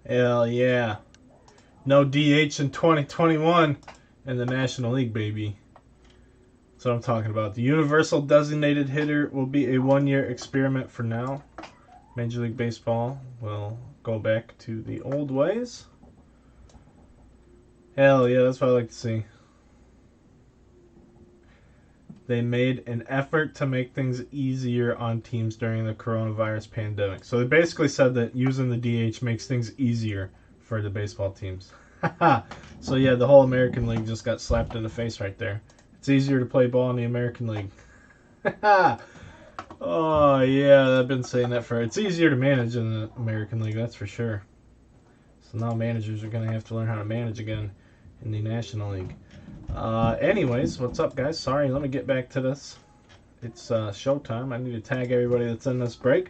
Hell yeah. No DH in 2021 in the National League, baby. That's what I'm talking about. The universal designated hitter will be a one-year experiment for now. Major League Baseball will go back to the old ways. Hell yeah, that's what I like to see. They made an effort to make things easier on teams during the coronavirus pandemic. So they basically said that using the DH makes things easier for the baseball teams. So yeah, the whole American League just got slapped in the face right there. It's easier to play ball in the American League. Oh yeah, I've been saying that for. It's easier to manage in the American League, that's for sure. So now managers are going to have to learn how to manage again in the National League. Anyways, what's up, guys? Sorry, let me get back to this. It's showtime. I need to tag everybody that's in this break.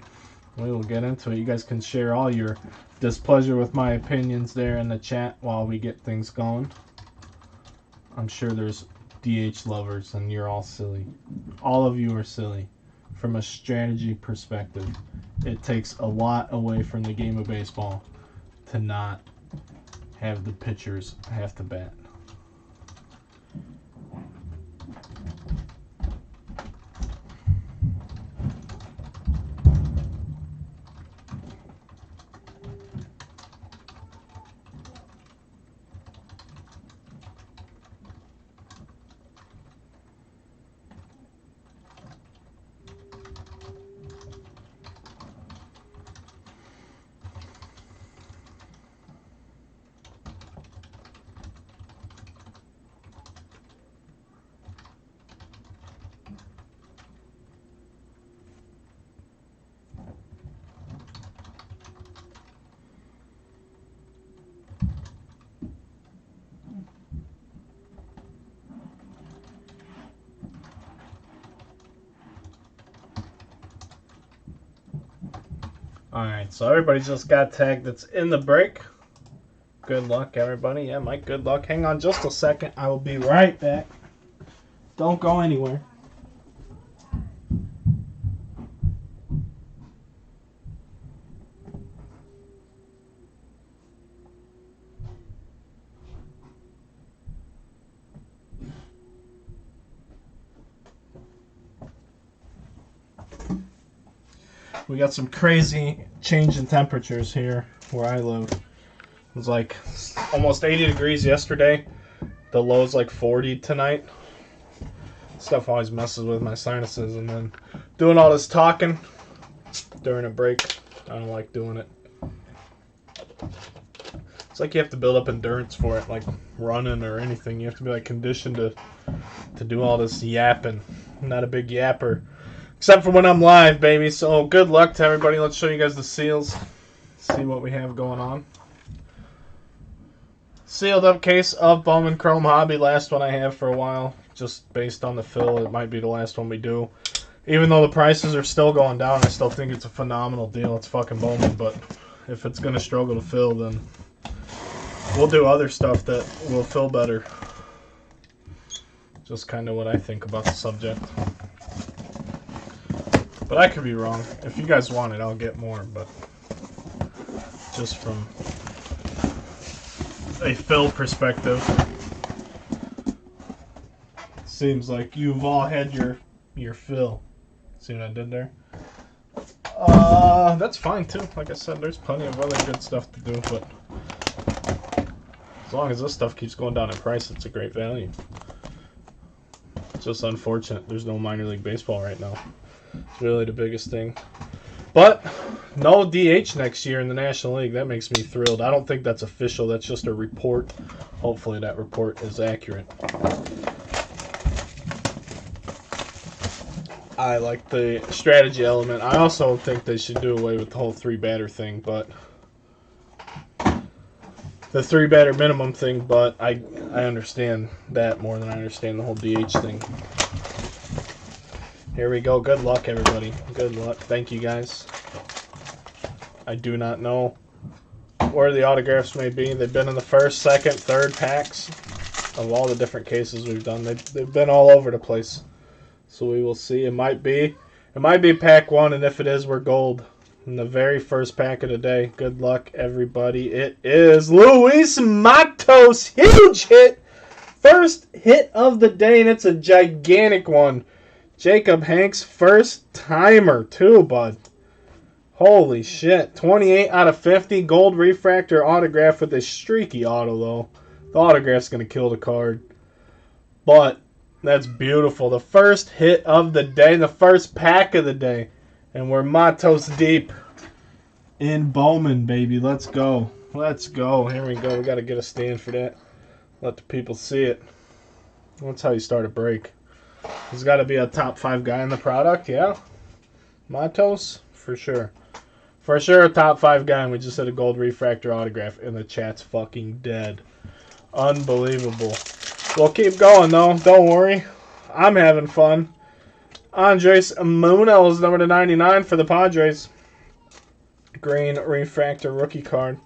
We will get into it. You guys can share all your displeasure with my opinions there in the chat while we get things going. I'm sure there's DH lovers, and you're all silly. All of you are silly. From a strategy perspective, it takes a lot away from the game of baseball to not have the pitchers have to bat. Alright, so everybody just got tagged that's in the break. Good luck, everybody. Yeah, Mike, good luck. Hang on just a second. I will be right back. Don't go anywhere. We got some crazy change in temperatures here where I live. It was like almost 80 degrees yesterday. The low's like 40 tonight. Stuff always messes with my sinuses, and then doing all this talking during a break, I don't like doing it. It's like you have to build up endurance for it, like running or anything. You have to be like conditioned to do all this yapping. I'm not a big yapper. Except for when I'm live, baby. So good luck to everybody. Let's show you guys the seals. See what we have going on. Sealed up case of Bowman Chrome Hobby. Last one I have for a while. Just based on the fill, it might be the last one we do. Even though the prices are still going down, I still think it's a phenomenal deal. It's fucking Bowman. But if it's going to struggle to fill, then we'll do other stuff that will fill better. Just kind of what I think about the subject. But I could be wrong. If you guys want it, I'll get more. But just from a fill perspective, seems like you've all had your fill. See what I did there? That's fine too. Like I said, there's plenty of other good stuff to do. But as long as this stuff keeps going down in price, it's a great value. It's just unfortunate there's no minor league baseball right now. It's really the biggest thing. But no DH next year in the National League. That makes me thrilled. I don't think that's official. That's just a report. Hopefully that report is accurate. I like the strategy element. I also think they should do away with the whole 3-batter thing, but the 3-batter minimum thing, but I understand that more than I understand the whole DH thing. Here we go. Good luck, everybody. Good luck. Thank you, guys. I do not know where the autographs may be. They've been in the first, second, third packs of all the different cases we've done. They've been all over the place. So we will see. It might be pack 1, and if it is, we're gold. in the very first pack of the day. Good luck, everybody. It is Luis Matos. Huge hit. First hit of the day, and it's a gigantic one. Jacob Hanks, first timer, too, bud. Holy shit. 28 out of 50. Gold refractor autograph with a streaky auto, though. The autograph's going to kill the card. But that's beautiful. The first hit of the day, the first pack of the day. And we're Matos deep in Bowman, baby. Let's go. Let's go. Here we go. We got to get a stand for that. Let the people see it. That's how you start a break. There's got to be a top 5 guy in the product, yeah? Matos? For sure. For sure a top 5 guy, and we just had a gold refractor autograph, and the chat's fucking dead. Unbelievable. We'll keep going, though. Don't worry. I'm having fun. Andres Munoz, number 99 for the Padres. Green refractor rookie card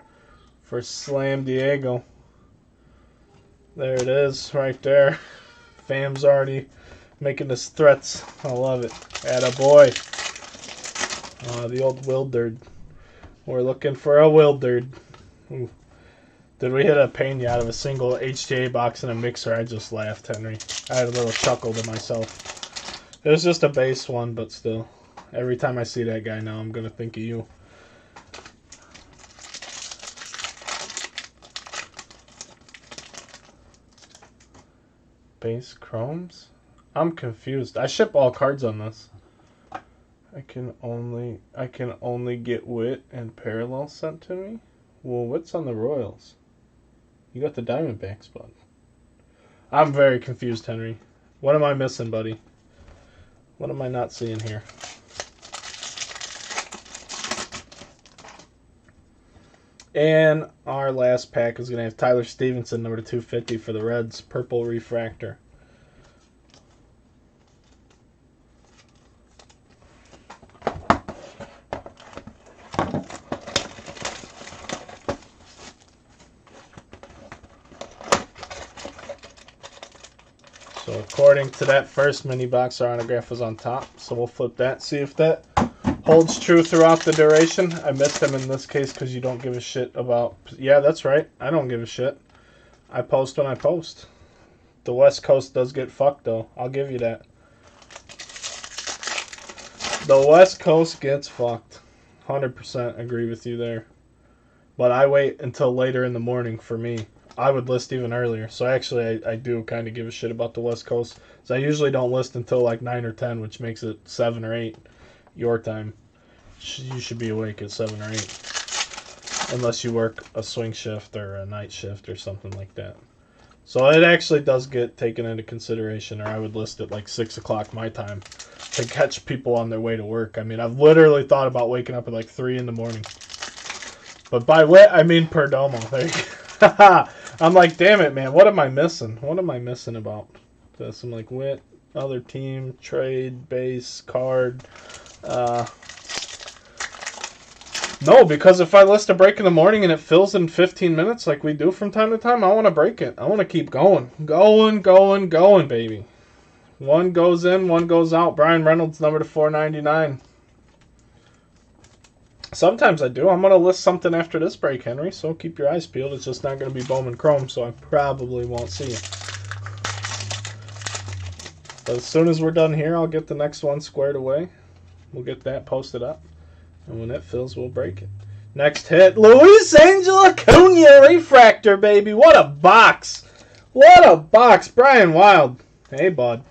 for Slam Diego. There it is, right there. Fam's already making his threats. I love it. Attaboy. The old Wilderd. We're looking for a Wilderd. Ooh. Did we hit a Pena out of a single HTA box and a mixer? I just laughed, Henry. I had a little chuckle to myself. It was just a base one, but still. Every time I see that guy now, I'm going to think of you. Base chromes? I'm confused. I ship all cards on this. I can only get Wit and Parallel sent to me? Well, Wit's on the Royals. You got the Diamondbacks, bud. I'm very confused, Henry. What am I missing, buddy? What am I not seeing here? And our last pack is going to have Tyler Stevenson, number 250 for the Reds, purple refractor. So according to that first mini box, our autograph was on top. So we'll flip that, see if that holds true throughout the duration. I missed them in this case because you don't give a shit about... Yeah, that's right. I don't give a shit. I post when I post. The West Coast does get fucked, though. I'll give you that. The West Coast gets fucked. 100% agree with you there. But I wait until later in the morning for me. I would list even earlier. So actually, I do kind of give a shit about the West Coast. So I usually don't list until like 9 or 10, which makes it 7 or 8 your time. You should be awake at 7 or 8. Unless you work a swing shift or a night shift or something like that. So it actually does get taken into consideration, or I would list it like 6 o'clock my time to catch people on their way to work. I mean, I've literally thought about waking up at like 3 in the morning. But by wit, I mean Perdomo. There you go. I'm like, damn it, man. What am I missing? What am I missing about this? I'm like, wit, other team, trade, base, card. No, because if I list a break in the morning and it fills in 15 minutes like we do from time to time, I want to break it. I want to keep going. Going, baby. One goes in, one goes out. Brian Reynolds, number to 499. Sometimes I do. I'm going to list something after this break, Henry, so keep your eyes peeled. It's just not going to be Bowman Chrome, so I probably won't see you. But as soon as we're done here, I'll get the next one squared away. We'll get that posted up. And when it fills, we'll break it. Next hit, Luis Angel Acuna refractor, baby. What a box. What a box. Brian Wild. Hey, bud.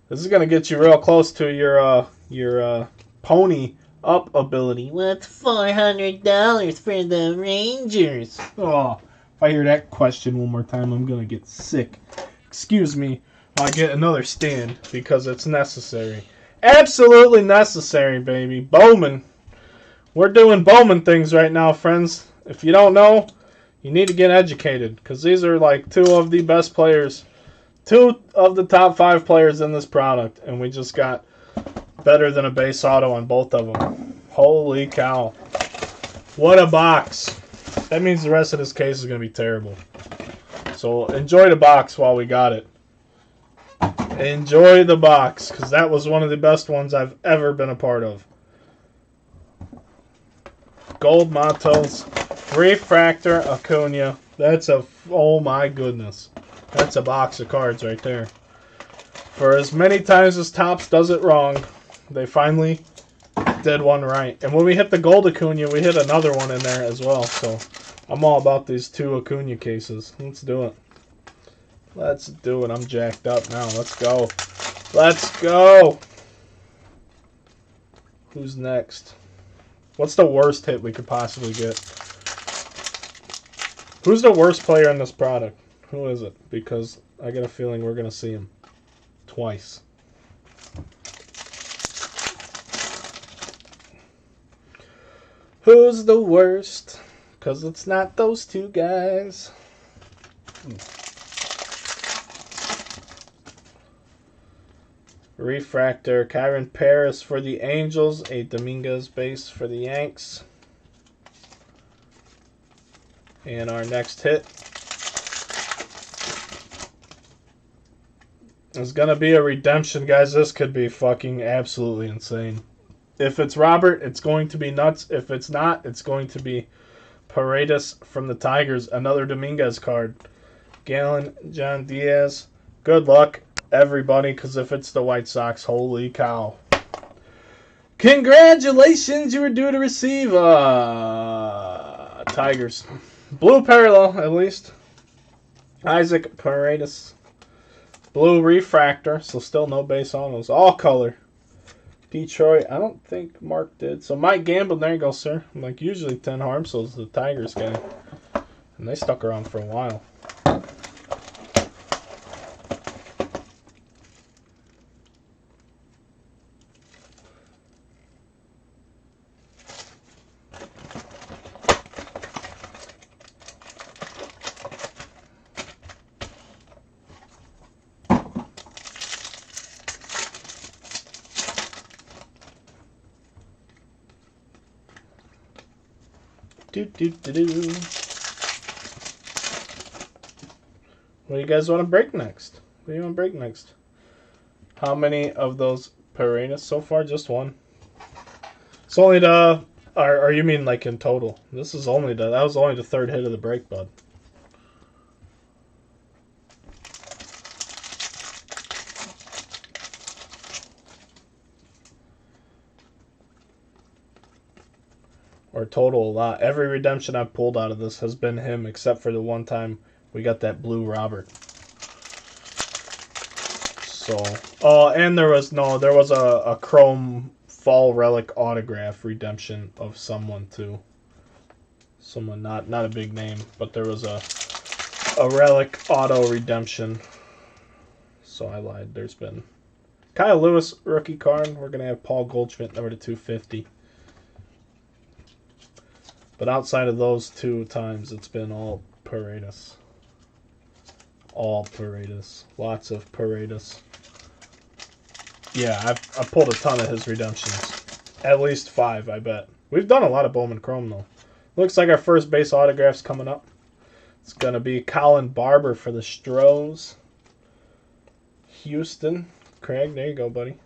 This is going to get you real close to your pony up ability. What's $400 for the Rangers? Oh, if I hear that question one more time, I'm going to get sick. Excuse me. I get another stand because it's necessary. Absolutely necessary, baby. Bowman. We're doing Bowman things right now, friends. If you don't know, you need to get educated because these are like 2 of the best players. 2 of the top 5 players in this product. And we just got better than a base auto on both of them. Holy cow. What a box. That means the rest of this case is going to be terrible. So enjoy the box while we got it. Enjoy the box because that was one of the best ones I've ever been a part of. Gold Matos, Refractor Acuna. That's a, oh my goodness. That's a box of cards right there. For as many times as Topps does it wrong, they finally did one right. And when we hit the gold Acuna, we hit another one in there as well. So I'm all about these 2 Acuna cases. Let's do it. Let's do it. I'm jacked up now. Let's go. Let's go. Who's next? What's the worst hit we could possibly get? Who's the worst player in this product? Who is it? Because I get a feeling we're going to see him twice. Who's the worst? Because it's not those 2 guys. Refractor, Kyron Paris for the Angels, a Dominguez base for the Yanks. And our next hit is going to be a redemption, guys. This could be fucking absolutely insane. If it's Robert, it's going to be nuts. If it's not, it's going to be Paredes from the Tigers. Another Dominguez card. Galen, John Diaz. Good luck, everybody, because if it's the White Sox, holy cow. Congratulations, you were due to receive Tigers. Blue parallel, at least. Isaac Paredes. Blue refractor, so still no base on those. All color. Detroit, I don't think Mark did. So Mike Gamble, there you go, sir. Like usually 10 harm, so it's the Tigers guy. And they stuck around for a while. What do you guys want to break next? What do you want to break next? How many of those Paredes so far? Just one. It's only the... Or you mean like in total? This is only the... That was only the 3rd hit of the break, bud. Or total a lot. Every redemption I've pulled out of this has been him, except for the one time we got that blue Robert. So, oh, and there was a chrome fall relic autograph redemption of someone too. Someone not a big name, but there was a relic auto redemption. So I lied. There's been Kyle Lewis rookie card. We're gonna have Paul Goldschmidt number to 250. But outside of those 2 times, it's been all Paredes. All Paredes. Lots of Paredes. Yeah, I've pulled a ton of his redemptions. At least 5, I bet. We've done a lot of Bowman Chrome, though. Looks like our first base autograph's coming up. It's going to be Colin Barber for the Stros. Houston. Craig, there you go, buddy.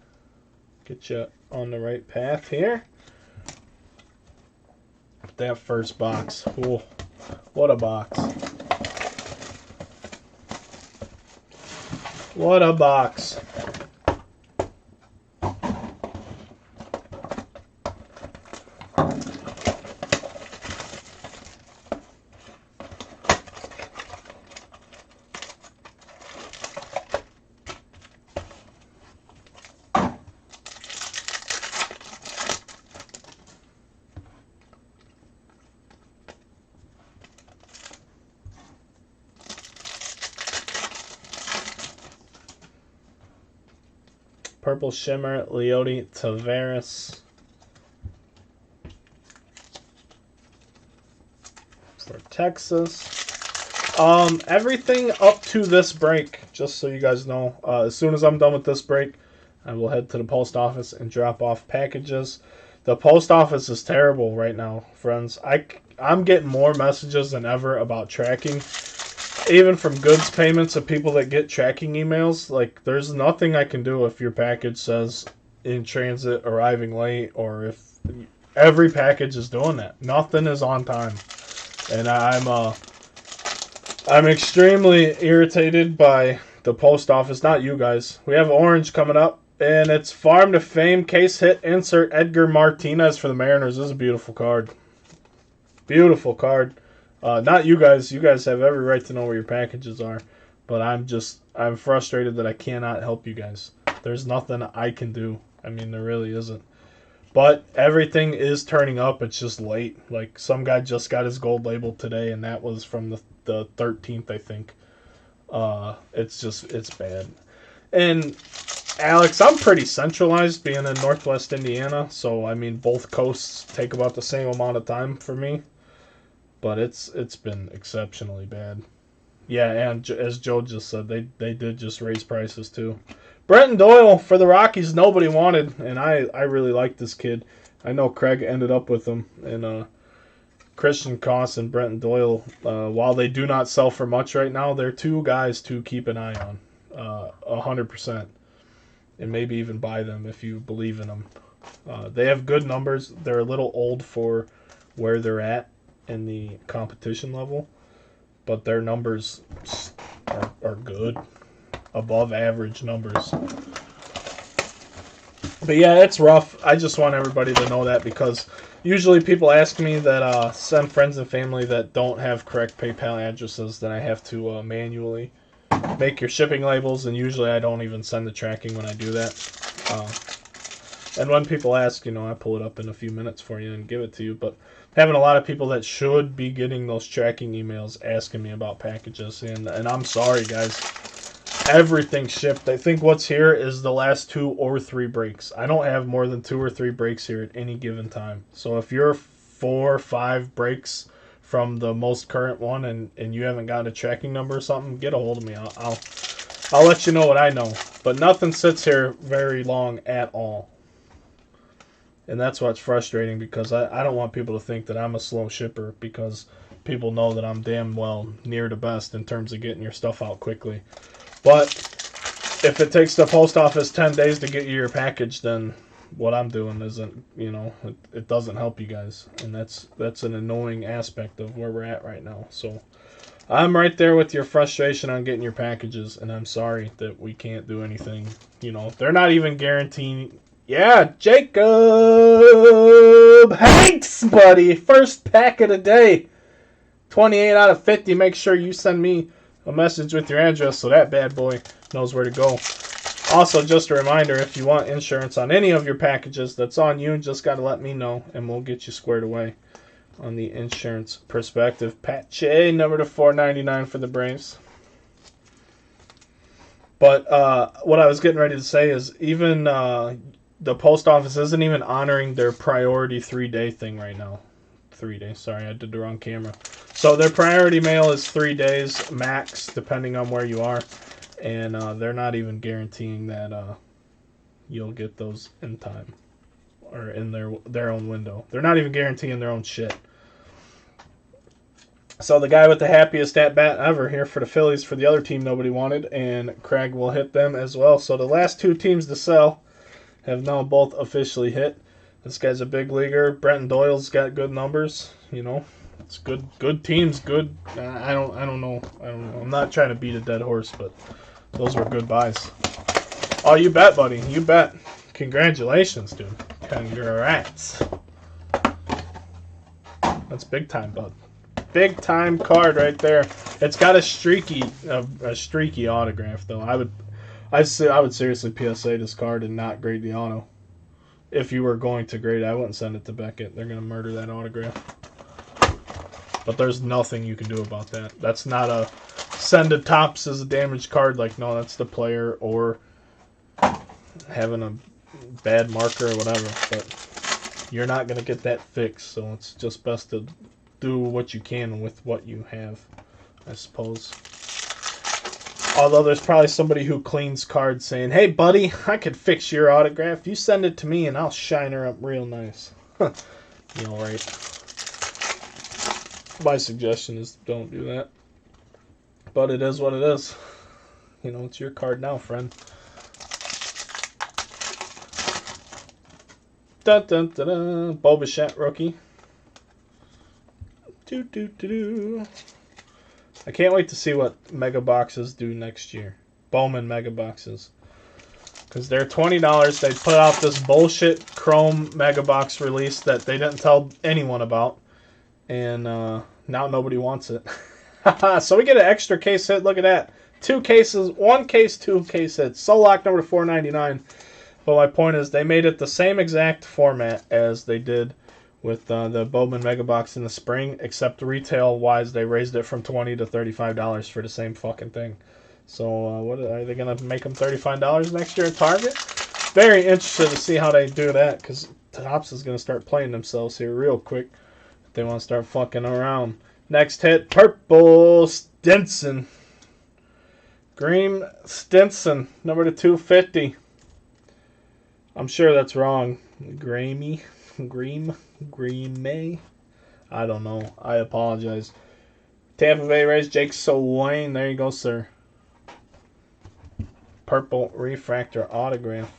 Get you on the right path here. That first box. Ooh, what a box. What a box. Purple Shimmer, Leody Taveras for Texas. Everything up to this break, just so you guys know, as soon as I'm done with this break, I will head to the post office and drop off packages. The post office is terrible right now, friends. I'm getting more messages than ever about tracking. Even from goods payments of people that get tracking emails, like there's nothing I can do if your package says in transit, arriving late, or if Every package is doing that. Nothing is on time. And I'm extremely irritated by the post office. Not you guys. We have Orange coming up. And it's Farm to Fame case hit insert Edgar Martinez for the Mariners. This is a beautiful card. Beautiful card. Not you guys. You guys have every right to know where your packages are. But I'm frustrated that I cannot help you guys. There's nothing I can do. I mean, there really isn't. But everything is turning up. It's just late. Like, some guy just got his gold label today, and that was from the 13th, I think. It's bad. And, Alex, I'm pretty centralized being in Northwest Indiana. So, I mean, both coasts take about the same amount of time for me. But it's been exceptionally bad. Yeah, and as Joe just said, they did just raise prices, too. Brenton Doyle for the Rockies, nobody wanted, and I really like this kid. I know Craig ended up with him, and Christian Koss and Brenton Doyle, while they do not sell for much right now, they're two guys to keep an eye on, 100%, and maybe even buy them if you believe in them. They have good numbers. They're a little old for where they're at in the competition level, but their numbers are good. Above average numbers. But yeah, it's rough. I just want everybody to know that, because usually people ask me that send friends and family that don't have correct PayPal addresses, that I have to manually make your shipping labels, and usually I don't even send the tracking when I do that. And when people ask, I pull it up in a few minutes for you and give it to you. But having a lot of people that should be getting those tracking emails asking me about packages, and I'm sorry, guys. Everything shipped. I think what's here is the last 2 or 3 breaks. I don't have more than 2 or 3 breaks here at any given time. So if you're 4 or 5 breaks from the most current one, and you haven't got a tracking number or something, get a hold of me. I'll let you know what I know. But nothing sits here very long at all. And that's what's frustrating, because I don't want people to think that I'm a slow shipper, because people know that I'm damn well near the best in terms of getting your stuff out quickly. But if it takes the post office 10 days to get you your package, then what I'm doing isn't, it doesn't help you guys. And that's an annoying aspect of where we're at right now. So I'm right there with your frustration on getting your packages, and I'm sorry that we can't do anything. They're not even guaranteeing. Yeah, Jacob Hanks, buddy. First pack of the day. 28 out of 50. Make sure you send me a message with your address so that bad boy knows where to go. Also, just a reminder, if you want insurance on any of your packages, that's on you. Just got to let me know, and we'll get you squared away on the insurance perspective. Pache, number to 499 for the Braves. But what I was getting ready to say is, even the post office isn't even honoring their priority 3-day thing right now. 3 days. Sorry, I did the wrong camera. So their priority mail is 3 days max, depending on where you are. And they're not even guaranteeing that you'll get those in time, or in their own window. They're not even guaranteeing their own shit. So the guy with the happiest at-bat ever here for the Phillies, for the other team nobody wanted, and Craig will hit them as well. So the last 2 teams to sell have now both officially hit. This guy's a big leaguer. Brenton Doyle's got good numbers. It's good teams. Good. I don't know. I'm not trying to beat a dead horse, but those were good buys. Oh, you bet, buddy. You bet. Congratulations, dude. Congrats. That's big time, bud. Big time card right there. It's got a streaky autograph though. I would seriously PSA this card and not grade the auto. If you were going to grade it, I wouldn't send it to Beckett. They're going to murder that autograph. But there's nothing you can do about that. That's not a send to Topps as a damaged card. Like, no, that's the player or having a bad marker or whatever. But you're not going to get that fixed. So it's just best to do what you can with what you have, I suppose. Although there's probably somebody who cleans cards saying, hey, buddy, I could fix your autograph. You send it to me and I'll shine her up real nice. Right. My suggestion is don't do that. But it is what it is. It's your card now, friend. Dun, dun, dun, dun. Boba rookie. I can't wait to see what mega boxes do next year. Bowman mega boxes. Because they're $20. They put out this bullshit Chrome mega box release that they didn't tell anyone about. And now nobody wants it. So we get an extra case hit. Look at that. 2 cases. 1 case, 2 case hits. Solak number $4.99. But my point is they made it the same exact format as they did with the Bowman Mega Box in the spring, except retail-wise they raised it from $20 to $35 for the same fucking thing. So what are they going to make them $35 next year at Target? Very interested to see how they do that, because Topps is going to start playing themselves here real quick if they want to start fucking around. Next hit, purple Stinson. Green Stinson, number to 250. I'm sure that's wrong. Green May. I don't know. I apologize. Tampa Bay Rays, Jake Swain. There you go, sir. Purple refractor autograph.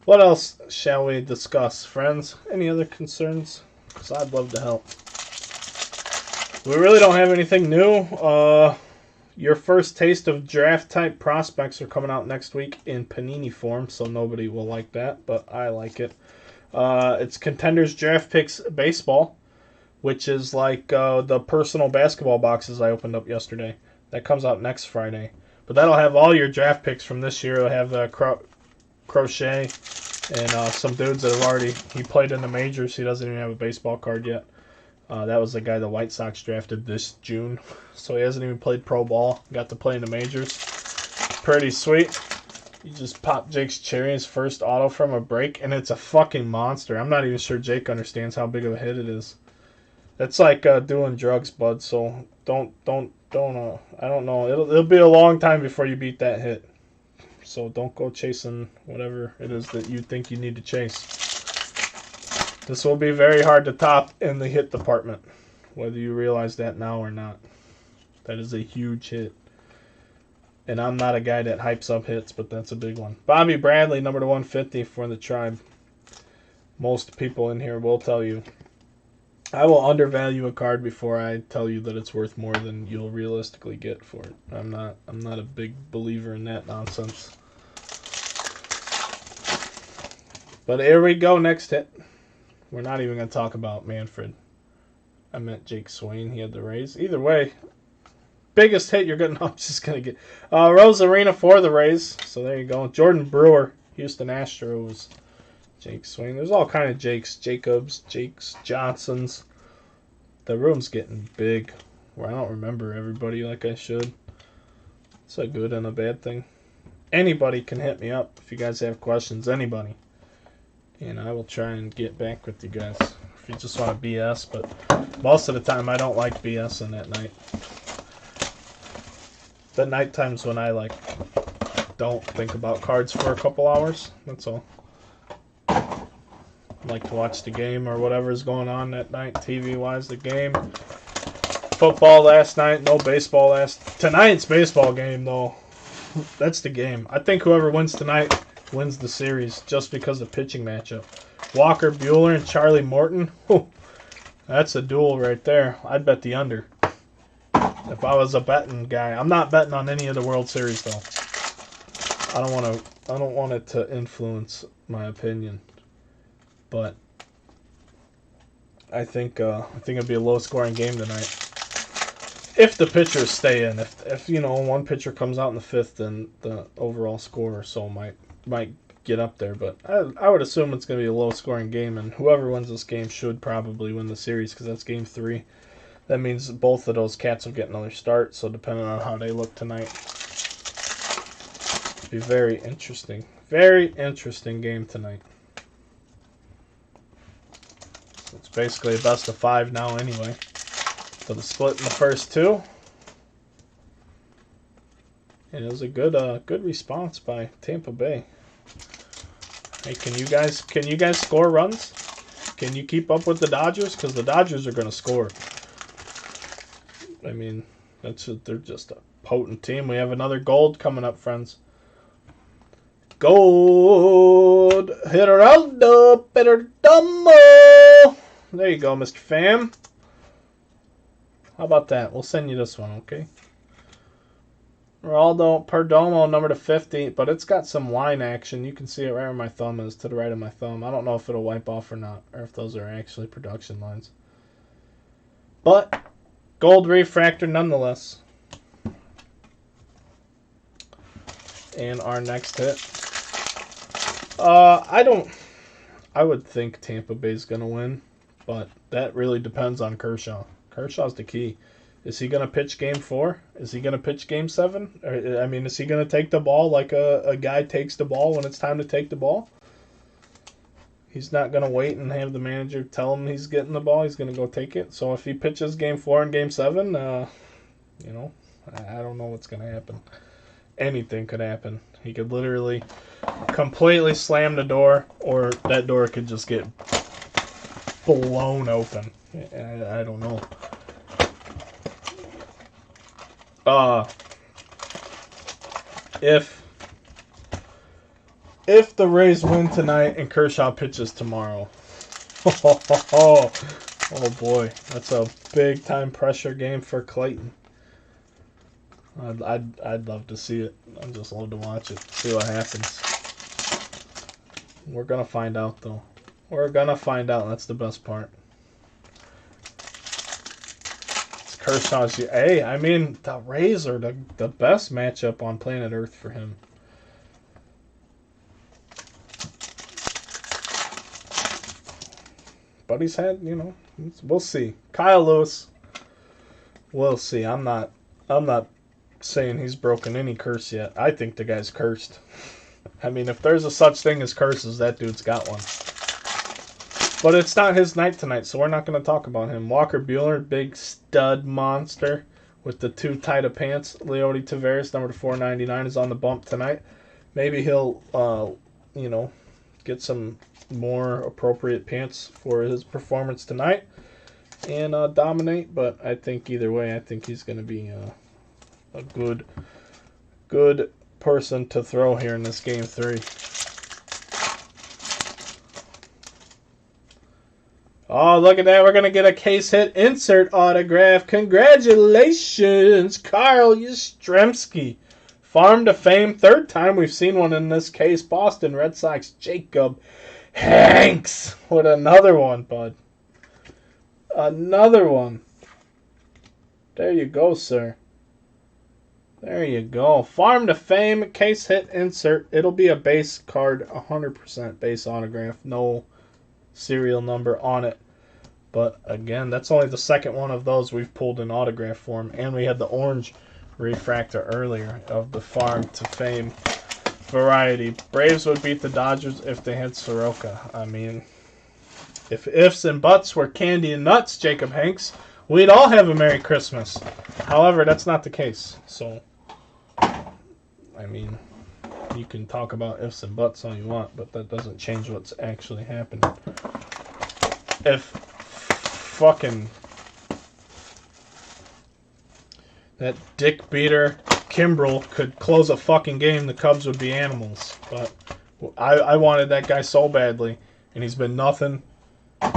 What else shall we discuss, friends? Any other concerns? Because I'd love to help. We really don't have anything new. Your first taste of draft-type prospects are coming out next week in Panini form, so nobody will like that, but I like it. It's Contenders Draft Picks Baseball, which is like the personal basketball boxes I opened up yesterday. That comes out next Friday. But that'll have all your draft picks from this year. It'll have Crochet and some dudes that have already... He played in the majors. He doesn't even have a baseball card yet. That was the guy the White Sox drafted this June. So he hasn't even played pro ball. Got to play in the majors. Pretty sweet. You just pop Jake's cherry, his first auto from a break, and it's a fucking monster. I'm not even sure Jake understands how big of a hit it is. It's like doing drugs, bud. So don't. I don't know. It'll be a long time before you beat that hit. So don't go chasing whatever it is that you think you need to chase. This will be very hard to top in the hit department, whether you realize that now or not. That is a huge hit. And I'm not a guy that hypes up hits, but that's a big one. Bobby Bradley, number to 150 for the Tribe. Most people in here will tell you. I will undervalue a card before I tell you that it's worth more than you'll realistically get for it. I'm not a big believer in that nonsense. But here we go, next hit. We're not even going to talk about Manfred. I meant Jake Swain. He had the Rays. Either way, biggest hit you're going to... I'm just going to get... Rose Arena for the Rays. So there you go. Jordan Brewer, Houston Astros. Jake Swain. There's all kind of Jakes. Jacobs, Jakes, Johnsons. The room's getting big. Where I don't remember everybody like I should. It's a good and a bad thing. Anybody can hit me up if you guys have questions. Anybody. And I will try and get back with you guys. If you just want to BS. But most of the time I don't like BSing at night. The night times when I don't think about cards for a couple hours. That's all. Like to watch the game or whatever's going on that night, TV-wise, the game. Football last night, no baseball tonight's baseball game, though. That's the game. I think whoever wins tonight wins the series just because of pitching matchup. Walker Buehler and Charlie Morton. Whew, that's a duel right there. I'd bet the under. If I was a betting guy. I'm not betting on any of the World Series, though. I don't want it to influence my opinion. But I think it'll be a low-scoring game tonight. If the pitchers stay in, if one pitcher comes out in the fifth, then the overall score or so might get up there. But I would assume it's going to be a low-scoring game, and whoever wins this game should probably win the series because that's Game 3. That means both of those cats will get another start. So depending on how they look tonight, it'll be very interesting. Very interesting game tonight. It's basically a best of 5 now, anyway. So the split in the first 2. And it was a good response by Tampa Bay. Hey, can you guys score runs? Can you keep up with the Dodgers? Because the Dodgers are going to score. I mean, they're just a potent team. We have another gold coming up, friends. Gold. Geraldo Perdomo. There you go, Mr. Fam. How about that? We'll send you this one, okay? Geraldo Perdomo, number to 50, but it's got some line action. You can see it right where my thumb is, to the right of my thumb. I don't know if it'll wipe off or not, or if those are actually production lines. But gold refractor nonetheless. And our next hit. I would think Tampa Bay's going to win, but that really depends on Kershaw. Kershaw's the key. Is he going to pitch Game 4? Is he going to pitch Game 7? Or, I mean, is he going to take the ball like a guy takes the ball when it's time to take the ball? He's not going to wait and have the manager tell him he's getting the ball. He's going to go take it. So if he pitches Game 4 and Game 7, I don't know what's going to happen. Anything could happen. He could literally completely slam the door, or that door could just get blown open. I don't know. If the Rays win tonight and Kershaw pitches tomorrow, oh boy, that's a big time pressure game for Clayton. I'd love to see it. I'd just love to watch it, see what happens. We're gonna find out though. We're gonna find out. That's the best part. Kershaw's. Hey, I mean, the Rays are the best matchup on planet Earth for him. But he's had, we'll see. Kyle Lewis, we'll see. I'm not saying he's broken any curse yet. I think the guy's cursed. I mean, if there's a such thing as curses, that dude's got one. But it's not his night tonight, so we're not going to talk about him. Walker Buehler, big stud monster with the 2 tight of pants. Leody Taveras, number 499, is on the bump tonight. Maybe he'll, get some more appropriate pants for his performance tonight and dominate. But I think either way, I think he's going to be a good person to throw here in this Game 3. Oh, look at that. We're going to get a case hit insert autograph. Congratulations, Carl Yastrzemski. Farm to Fame. 3rd time we've seen one in this case. Boston Red Sox Jacob Hanks. What another one, bud. Another one. There you go, sir. There you go. Farm to Fame. Case hit insert. It'll be a base card. 100% base autograph. No serial number on it. But again, that's only the second one of those we've pulled in autograph form. And we had the orange refractor earlier of the Farm to Fame variety. Braves would beat the Dodgers if they had Soroka. I mean, if ifs and buts were candy and nuts, Jacob Hanks, we'd all have a Merry Christmas. However, that's not the case. So, I mean, you can talk about ifs and buts all you want, but that doesn't change what's actually happening. If fucking that dick beater Kimbrel could close a fucking game, the Cubs would be animals. But I wanted that guy so badly, and he's been nothing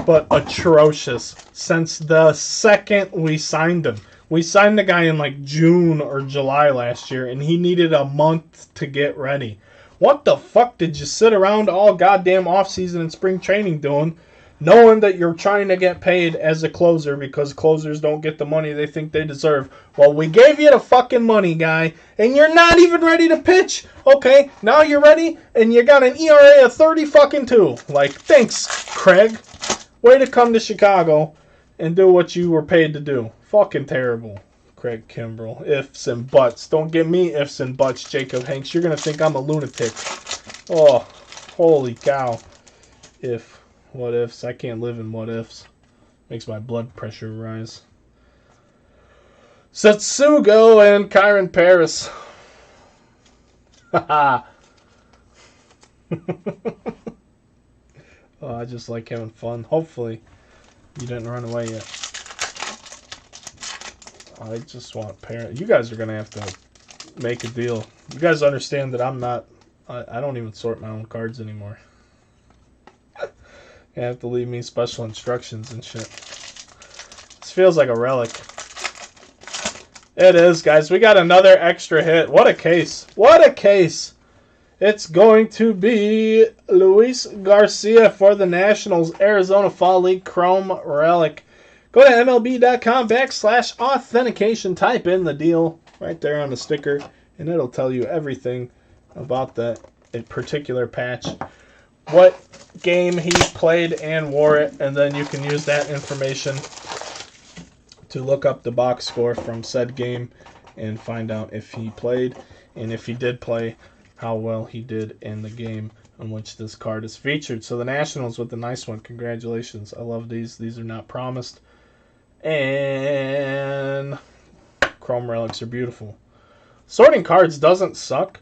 but atrocious since the second we signed him. We signed the guy in like June or July last year, and he needed a month to get ready. What the fuck did you sit around all goddamn offseason and spring training doing, knowing that you're trying to get paid as a closer because closers don't get the money they think they deserve? Well, we gave you the fucking money, guy, and you're not even ready to pitch. Okay, now you're ready, and you got an ERA of 30-2. Like, thanks, Craig. Way to come to Chicago and do what you were paid to do. Fucking terrible, Craig Kimbrel. Ifs and buts. Don't give me ifs and buts, Jacob Hanks. You're going to think I'm a lunatic. Oh, holy cow. What ifs? I can't live in what ifs. Makes my blood pressure rise. Satsugo and Kyron Paris. Oh, I just like having fun. Hopefully, you didn't run away yet. I just want parent. You guys are gonna have to make a deal. You guys understand that I'm not. I don't even sort my own cards anymore. You have to leave me special instructions and shit. This feels like a relic. It is, guys. We got another extra hit. What a case. What a case. It's going to be Luis Garcia for the Nationals, Arizona Fall League Chrome Relic. Go to MLB.com/authentication. Type in the deal right there on the sticker, and it'll tell you everything about that particular patch. What game he played and wore it, and then you can use that information to look up the box score from said game and find out if he played, and if he did play, how well he did in the game on which this card is featured. So the Nationals with the nice one. Congratulations. I love these. These are not promised. And Chrome Relics are beautiful. Sorting cards doesn't suck.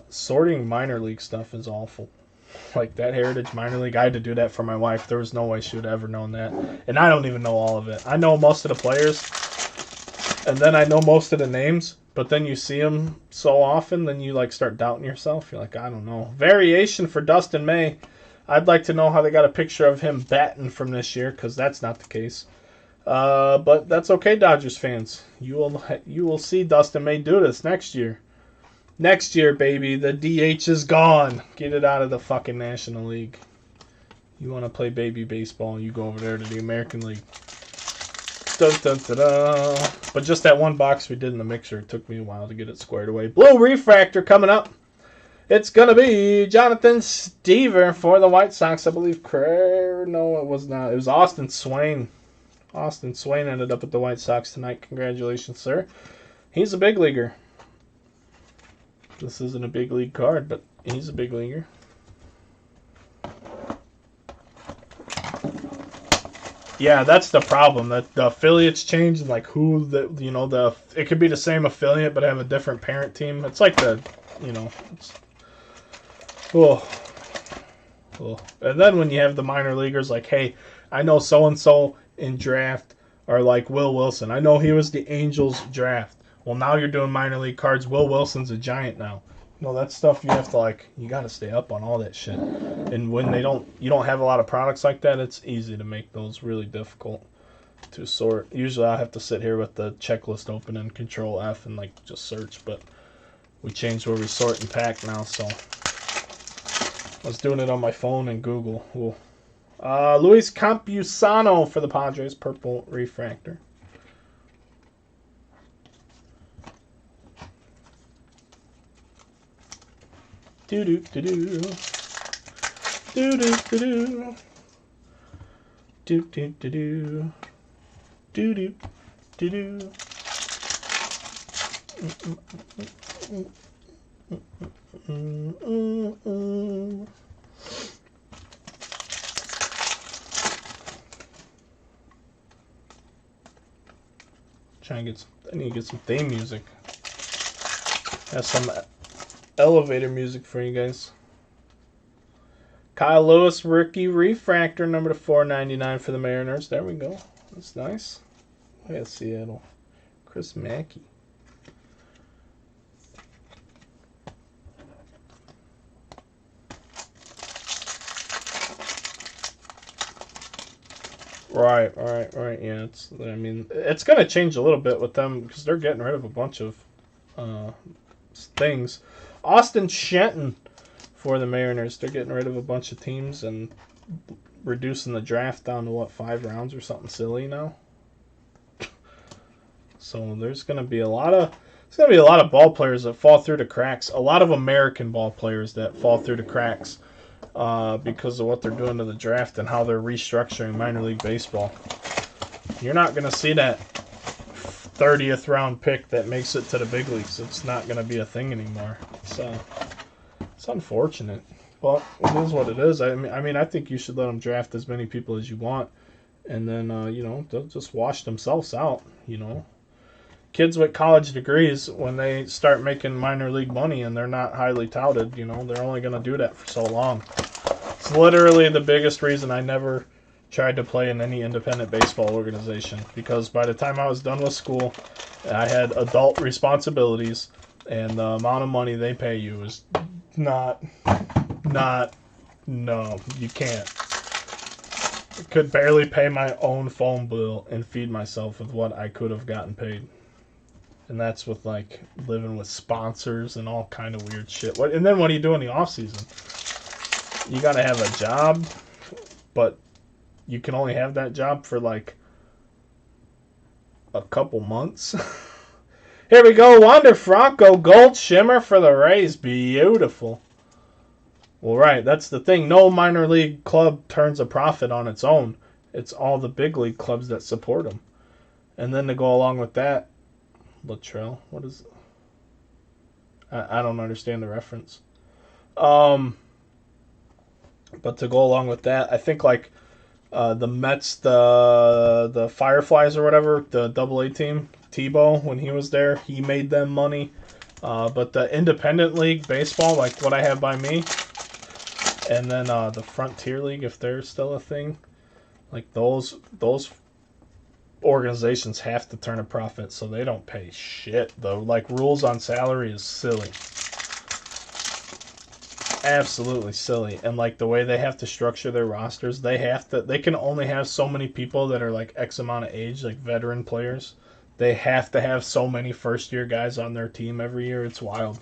Sorting minor league stuff is awful. Like that Heritage minor league, I had to do that for my wife. There was no way she would have ever known that. And I don't even know all of it. I know most of the players, and then I know most of the names. But then you see them so often, then you like start doubting yourself. You're like, I don't know. Variation for Dustin May. I'd like to know how they got a picture of him batting from this year, because that's not the case. But that's okay, Dodgers fans. You will see Dustin May do this next year. Next year, baby. The DH is gone. Get it out of the fucking National League. You want to play baby baseball, you go over there to the American League. Dun, dun, dun, dun. But just that one box we did in the mixer, it took me a while to get it squared away. Blue Refractor coming up. It's going to be Jonathan Stever for the White Sox, I believe. No, it was not. It was Austin Swain. Austin Swain ended up at the White Sox tonight. Congratulations, sir. He's a big leaguer. This isn't a big league card, but he's a big leaguer. Yeah, that's the problem. That the affiliates change, and like who it could be the same affiliate but have a different parent team. It's like and then when you have the minor leaguers, like, hey, I know so and so in draft, or like Will Wilson. I know he was the Angels draft. Well, now you're doing minor league cards. Will Wilson's a Giant now. That stuff you have to you got to stay up on all that shit. And when you don't have a lot of products like that, it's easy to make those really difficult to sort. Usually I have to sit here with the checklist open and Control F and just search, but we changed where we sort and pack now, so I was doing it on my phone and Google. Cool. Luis Campusano for the Padres, purple refractor. Do do do do do do do do do do do do do do do. I need to get some theme music. Have some elevator music for you guys. Kyle Lewis, rookie refractor, number to 499 for the Mariners. There we go. That's nice. Yeah, Seattle. Chris Mackey. Right. Yeah, it's going to change a little bit with them because they're getting rid of a bunch of things. Austin Shenton for the Mariners. They're getting rid of a bunch of teams and reducing the draft down to 5 rounds or something silly now. So there's going to be a lot of ball players that fall through the cracks. A lot of American ball players that fall through the cracks because of what they're doing to the draft and how they're restructuring minor league baseball. You're not going to see that 30th round pick that makes it to the big leagues. It's not going to be a thing anymore. So it's unfortunate, but it is what it is. I think you should let them draft as many people as you want, and then they'll just wash themselves out. kids with college degrees, when they start making minor league money and they're not highly touted, they're only going to do that for so long. It's literally the biggest reason I never tried to play in any independent baseball organization, because by the time I was done with school, I had adult responsibilities, and the amount of money they pay you is no, you can't. I could barely pay my own phone bill and feed myself with what I could have gotten paid. And that's with like living with sponsors and all kind of weird shit. And then what do you do in the off season? You got to have a job, but you can only have that job for like a couple months. Here we go. Wander Franco gold shimmer for the Rays. Beautiful. Well, right. That's the thing. No minor league club turns a profit on its own. It's all the big league clubs that support them. And then to go along with that, Latrell. What is it? I don't understand the reference. But to go along with that, I think like the Mets, the Fireflies or whatever, the AA team, Tebow, when he was there, he made them money. But the independent league baseball, like what I have by me, and then the Frontier League, if they're still a thing, like those organizations have to turn a profit, so they don't pay shit though. Like rules on salary is silly. Absolutely silly. And like the way they have to structure their rosters, they can only have so many people that are like X amount of age, like veteran players. They have to have so many first year guys on their team every year. It's wild.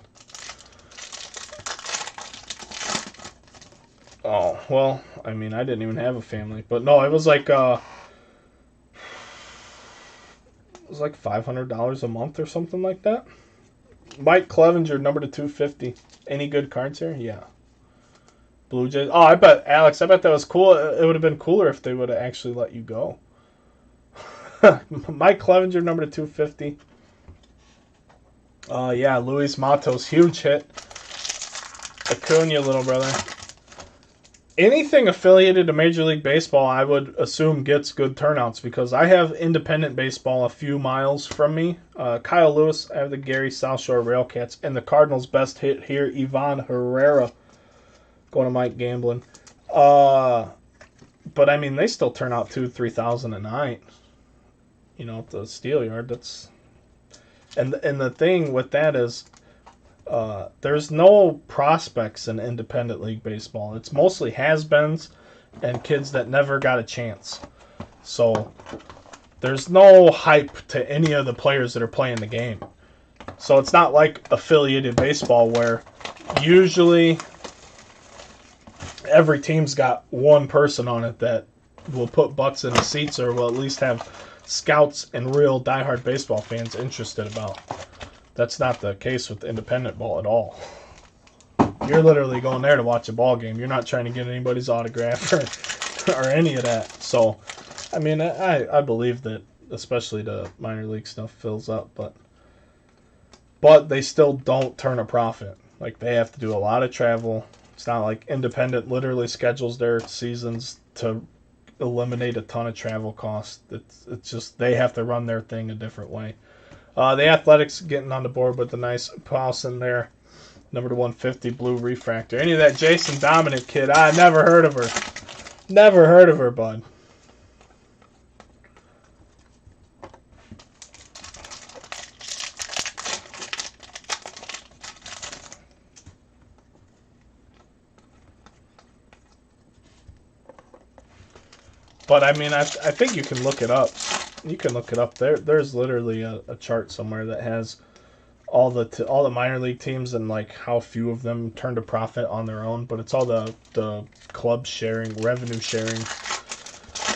Oh, well, I mean, I didn't even have a family, but no, it was like $500 a month or something like that. Mike Clevenger, number to 250. Any good cards here? Yeah. Blue Jays. Oh, I bet that was cool. It would have been cooler if they would have actually let you go. Mike Clevenger, number to 250. Yeah, Luis Matos, huge hit. Acuna, little brother. Anything affiliated to Major League Baseball, I would assume gets good turnouts, because I have independent baseball a few miles from me. Kyle Lewis, I have the Gary South Shore Railcats, and the Cardinals' best hit here, Ivan Herrera. Going to Mike Gamblin. But I mean, they still turn out 2,000-3,000 a night. At the Steelyard. That's and the thing with that is, there's no prospects in independent league baseball. It's mostly has-beens and kids that never got a chance. So there's no hype to any of the players that are playing the game. So it's not like affiliated baseball where usually every team's got one person on it that will put butts in the seats, or will at least have scouts and real diehard baseball fans interested about. That's not the case with independent ball at all. You're literally going there to watch a ball game. You're not trying to get anybody's autograph or any of that. So, I mean, I believe that especially the minor league stuff fills up, but they still don't turn a profit. Like, they have to do a lot of travel. It's not like independent literally schedules their seasons to eliminate a ton of travel costs. It's just they have to run their thing a different way. The Athletics getting on the board with the nice Paulson there. Number to 150, blue refractor. Any of that Jason Dominic kid, I never heard of her. Never heard of her, bud. But I mean, I think you can look it up. You can look it up. There's literally a chart somewhere that has all the minor league teams and like how few of them turned a profit on their own. But it's all the club sharing, revenue sharing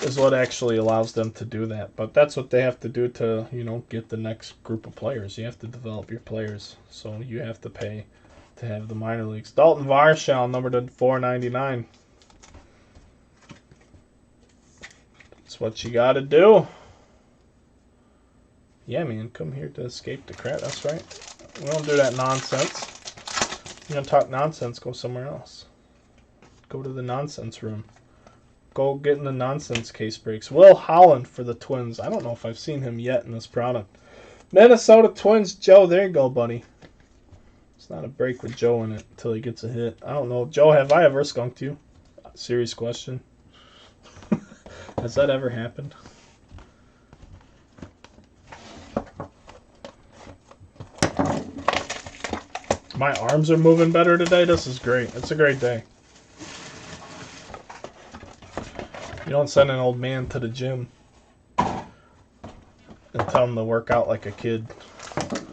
is what actually allows them to do that. But that's what they have to do to get the next group of players. You have to develop your players, so you have to pay to have the minor leagues. Dalton Varsho, number to 499. That's what you got to do. Yeah, man, come here to escape the crap. That's right. We don't do that nonsense. You're going to talk nonsense, go somewhere else. Go to the nonsense room. Go get in the nonsense case breaks. Will Holland for the Twins. I don't know if I've seen him yet in this product. Minnesota Twins, Joe. There you go, buddy. It's not a break with Joe in it until he gets a hit. I don't know. Joe, have I ever skunked you? Serious question. Has that ever happened? My arms are moving better today. This is great. It's a great day. You don't send an old man to the gym and tell him to work out like a kid.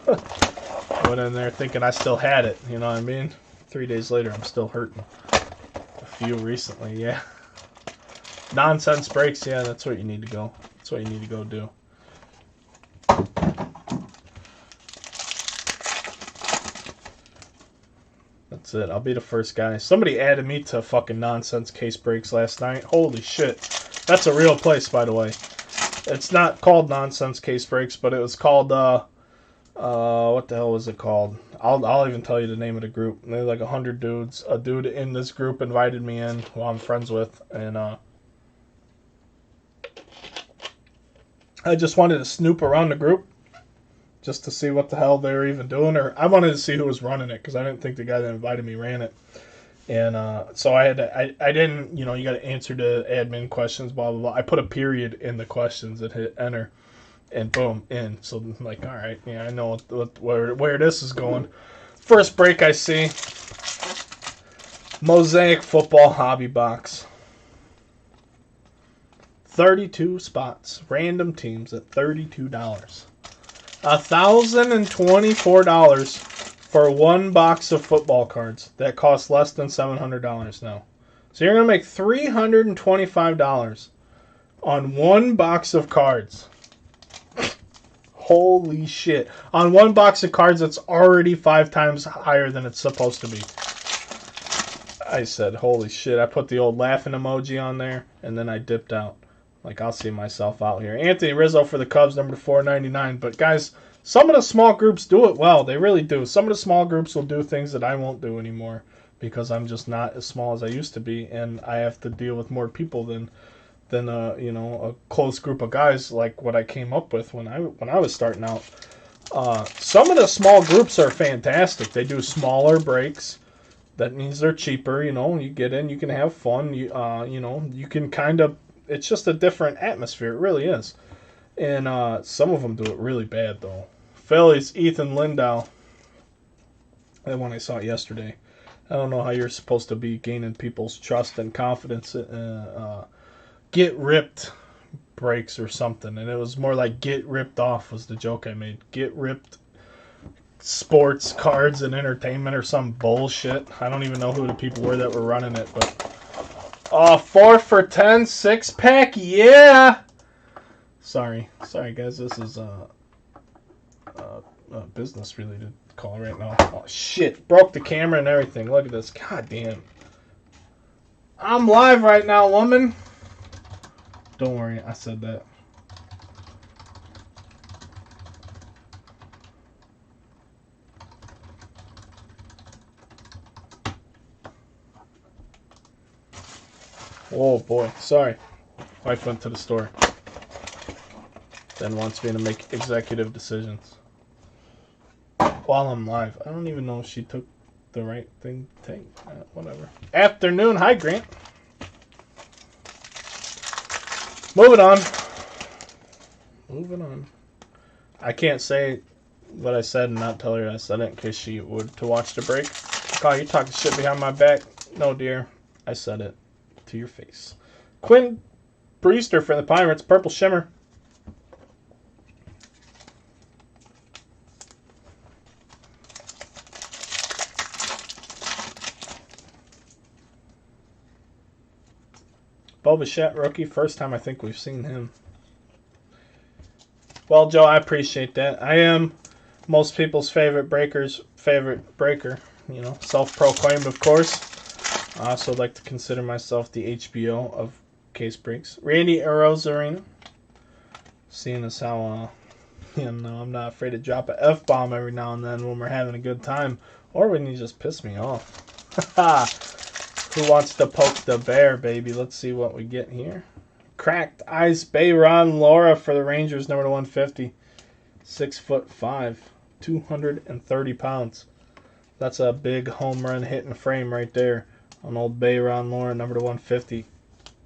I went in there thinking I still had it. You know what I mean? 3 days later, I'm still hurting. A few recently, yeah. Nonsense breaks, yeah, that's what you need to go. That's what you need to go do. That's it. I'll be the first guy. Somebody added me to fucking nonsense case breaks last night. Holy shit. That's a real place, by the way. It's not called nonsense case breaks, but it was called, what the hell was it called? I'll even tell you the name of the group. They're like 100 dudes. A dude in this group invited me in, who I'm friends with, and, I just wanted to snoop around the group just to see what the hell they were even doing. Or I wanted to see who was running it because I didn't think the guy that invited me ran it. And so I had to, I didn't, you know, you got to answer the admin questions, blah, blah, blah. I put a period in the questions and hit enter. And boom, in. So I'm like, all right, yeah, I know where this is going. First break I see. Mosaic Football Hobby Box. 32 spots. Random teams at $32. $1,024 for one box of football cards. That costs less than $700 now. So you're going to make $325 on one box of cards. Holy shit. On one box of cards that's already 5 times higher than it's supposed to be. I said, holy shit. I put the old laughing emoji on there, and then I dipped out. Like, I'll see myself out here. Anthony Rizzo for the Cubs, number 499. But, guys, some of the small groups do it well. They really do. Some of the small groups will do things that I won't do anymore because I'm just not as small as I used to be, and I have to deal with more people than you know, a close group of guys like what I came up with when I was starting out. Some of the small groups are fantastic. They do smaller breaks. That means they're cheaper. You know, you get in, you can have fun. You know, you can kind of. It's just a different atmosphere. It really is. And some of them do it really bad, though. Phillies, Ethan Lindau. That one I saw yesterday. I don't know how you're supposed to be gaining people's trust and confidence. Get ripped breaks or something. And it was more like get ripped off was the joke I made. Get ripped sports cards and entertainment or some bullshit. I don't even know who the people were that were running it, but 4 for 10 6-pack, yeah. Sorry guys, this is a business related call right now. Oh shit, broke the camera and everything. Look at this, god damn. I'm live right now, woman. Don't worry, I said that. Oh boy, sorry. Wife went to the store. Then wants me to make executive decisions while I'm live. I don't even know if she took the right thing to take. Whatever. Afternoon. Hi, Grant. Moving on. Moving on. I can't say what I said and not tell her I said it in case she would to watch the break. Oh, you talking shit behind my back? No, dear. I said it to your face. Quinn Brewster for the Pirates. Purple Shimmer. Bo Bichette rookie. First time I think we've seen him. Well, Joe, I appreciate that. I am most people's favorite breaker. You know, self-proclaimed, of course. I also like to consider myself the HBO of case breaks. Randy Arozarena. Seeing as how, you know, I'm not afraid to drop an F-bomb every now and then when we're having a good time. Or when you just piss me off. Who wants to poke the bear, baby? Let's see what we get here. Cracked Ice Bayron Laura for the Rangers, number 150. 6'5", 230 pounds. That's a big home run hitting frame right there. On old Bayron Lauren, number to 150.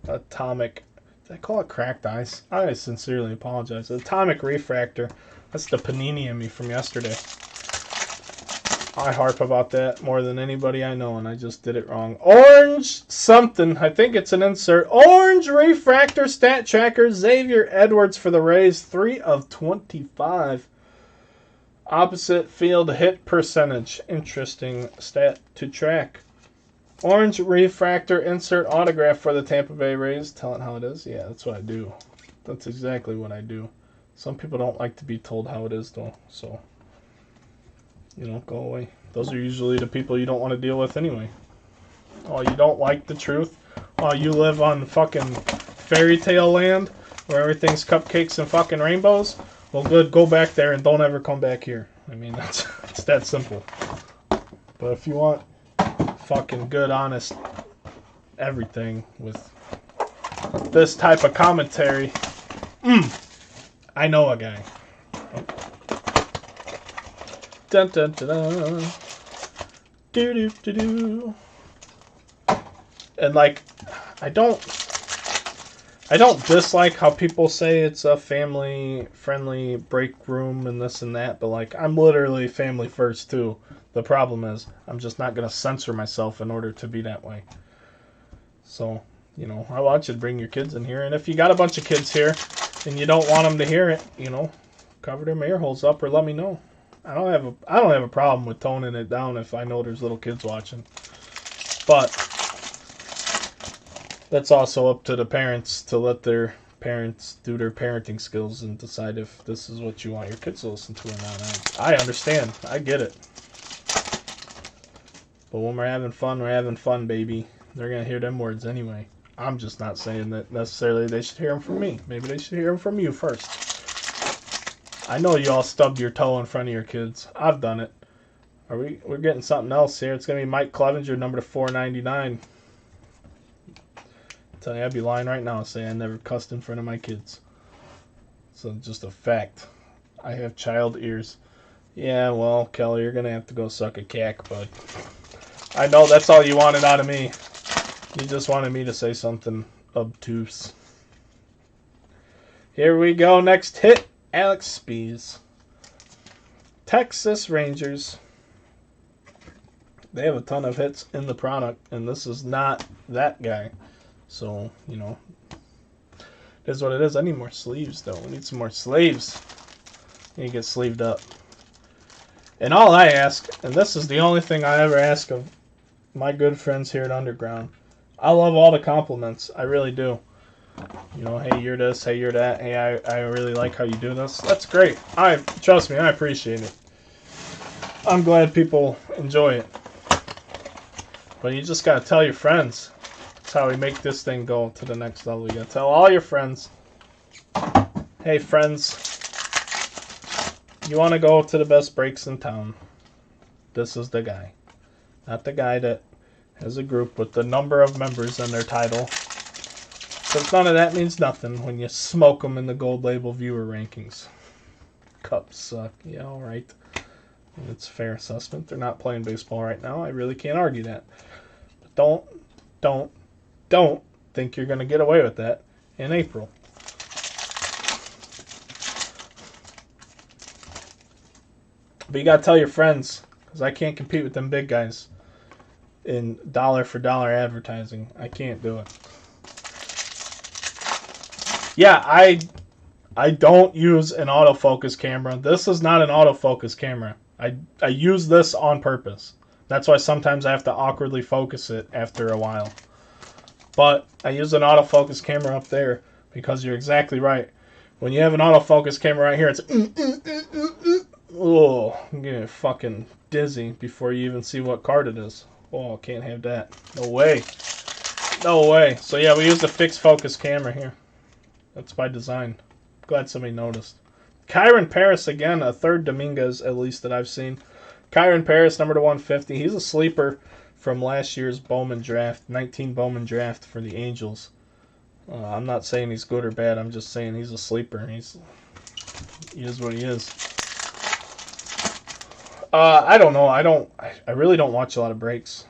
Atomic. Did I call it cracked ice? I sincerely apologize. Atomic refractor. That's the panini in me from yesterday. I harp about that more than anybody I know, and I just did it wrong. Orange something. I think it's an insert. Orange refractor stat tracker. Xavier Edwards for the Rays. 3 of 25. Opposite field hit percentage. Interesting stat to track. Orange refractor insert autograph for the Tampa Bay Rays. Tell it how it is. Yeah, that's what I do. That's exactly what I do. Some people don't like to be told how it is, though. So, you know, go away. Those are usually the people you don't want to deal with anyway. Oh, you don't like the truth? Oh, you live on fucking fairy tale land where everything's cupcakes and fucking rainbows? Well, good. Go back there and don't ever come back here. I mean, it's that simple. But if you want fucking good, honest everything with this type of commentary, I know a guy. Dun dun dun dun. Do do do do. And like, I don't dislike how people say it's a family-friendly break room and this and that, but like, I'm literally family first too. The problem is, I'm just not going to censor myself in order to be that way. So, you know, I want you to bring your kids in here, and if you got a bunch of kids here and you don't want them to hear it, you know, cover their ear holes up or let me know. I don't have a problem with toning it down if I know there's little kids watching. But that's also up to the parents to let their parents do their parenting skills and decide if this is what you want your kids to listen to or not. I understand. I get it. But when we're having fun, baby. They're going to hear them words anyway. I'm just not saying that necessarily they should hear them from me. Maybe they should hear them from you first. I know you all stubbed your toe in front of your kids. I've done it. We're getting something else here. It's going to be Mike Clevenger, number to 499. Tell you, I'd be lying right now saying I never cussed in front of my kids. So just a fact. I have child ears. Yeah, well, Kelly, you're going to have to go suck a cack, bud. I know that's all you wanted out of me. You just wanted me to say something obtuse. Here we go. Next hit, Alex Spees. Texas Rangers. They have a ton of hits in the product, and this is not that guy. So, you know, it is what it is. I need more sleeves, though. We need some more sleeves. You get sleeved up. And all I ask, and this is the only thing I ever ask of my good friends here at Underground, I love all the compliments. I really do. You know, hey, you're this, hey, you're that, hey, I really like how you do this. That's great. Trust me, I appreciate it. I'm glad people enjoy it. But you just got to tell your friends. That's how we make this thing go to the next level. You got to tell all your friends. Hey, friends. You want to go to the best breaks in town. This is the guy. Not the guy that has a group with the number of members in their title. Because none of that means nothing when you smoke them in the gold label viewer rankings. Cups suck. Yeah, alright. It's a fair assessment. They're not playing baseball right now. I really can't argue that. But don't think you're going to get away with that in April. But you got to tell your friends, because I can't compete with them big guys in dollar for dollar advertising. I can't do it. Yeah, I don't use an autofocus camera. This is not an autofocus camera. I use this on purpose. That's why sometimes I have to awkwardly focus it after a while. But I use an autofocus camera up there because you're exactly right. When you have an autofocus camera right here, it's oh, I'm getting fucking dizzy before you even see what card it is. Oh, can't have that. No way. No way. So yeah, we use the fixed focus camera here. That's by design. Glad somebody noticed. Kyron Paris again, a third Dominguez at least that I've seen. Kyron Paris, number to 150. He's a sleeper from last year's Bowman draft, 19 Bowman draft for the Angels. I'm not saying he's good or bad. I'm just saying he's a sleeper. He is what he is. I don't know. I really don't watch a lot of breaks.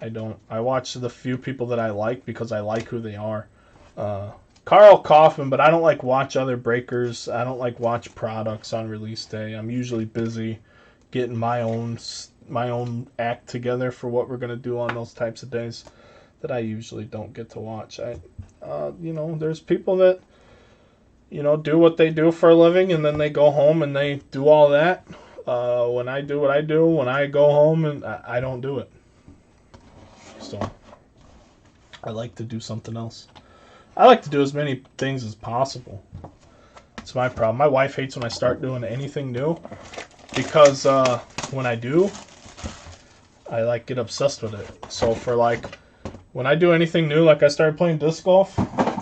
I don't. I watch the few people that I like because I like who they are. Uh, Carl Kaufman, but I don't like watch other breakers. I don't like watch products on release day. I'm usually busy getting my own act together for what we're gonna do on those types of days that I usually don't get to watch. There's people that do what they do for a living and then they go home and they do all that. When I do what I do, when I go home and I don't do it. So I like to do something else. I like to do as many things as possible. It's my problem. My wife hates when I start doing anything new because when I do, I like get obsessed with it. So for like when I do anything new, like I started playing disc golf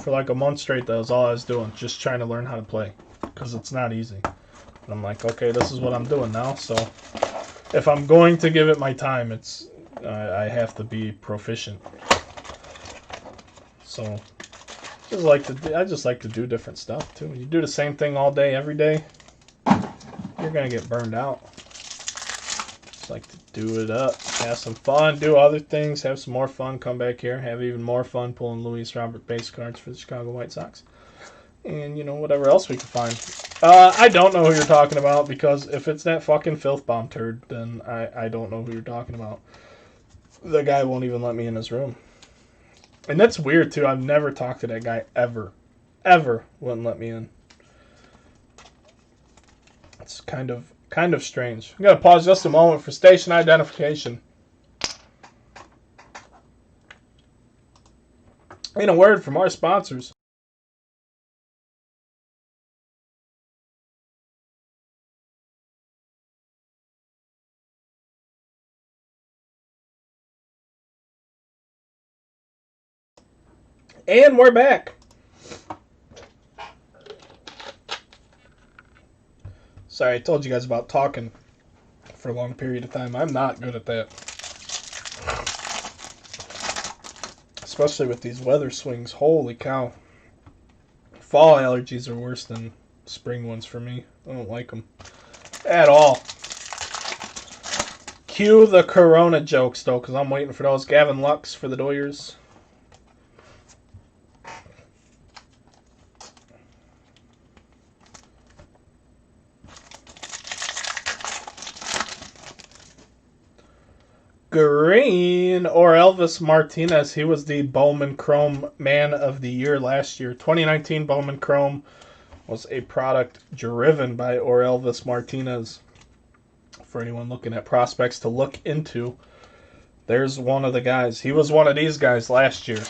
for like a month straight. That was all I was doing, just trying to learn how to play because it's not easy. And I'm like, okay, this is what I'm doing now. So if I'm going to give it my time, I have to be proficient. So I just like to do different stuff too. You do the same thing all day, every day, you're gonna get burned out. Just like to do it up, have some fun, do other things, have some more fun, come back here, have even more fun pulling Luis Robert base cards for the Chicago White Sox. And, whatever else we can find. I don't know who you're talking about because if it's that fucking filth bomb turd, then I don't know who you're talking about. The guy won't even let me in his room. And that's weird, too. I've never talked to that guy ever. Ever wouldn't let me in. It's kind of strange. I'm going to pause just a moment for station identification. And a word from our sponsors. And we're back. Sorry, I told you guys about talking for a long period of time. I'm not good at that. Especially with these weather swings. Holy cow. Fall allergies are worse than spring ones for me. I don't like them at all. Cue the Corona jokes, though, because I'm waiting for those. Gavin Lux for the Doyers. Green or Elvis Martinez. He was the Bowman Chrome Man of the Year last year. 2019 Bowman Chrome was a product driven by Orelvis Martinez. For anyone looking at prospects to look into, there's one of the guys. He was one of these guys last year.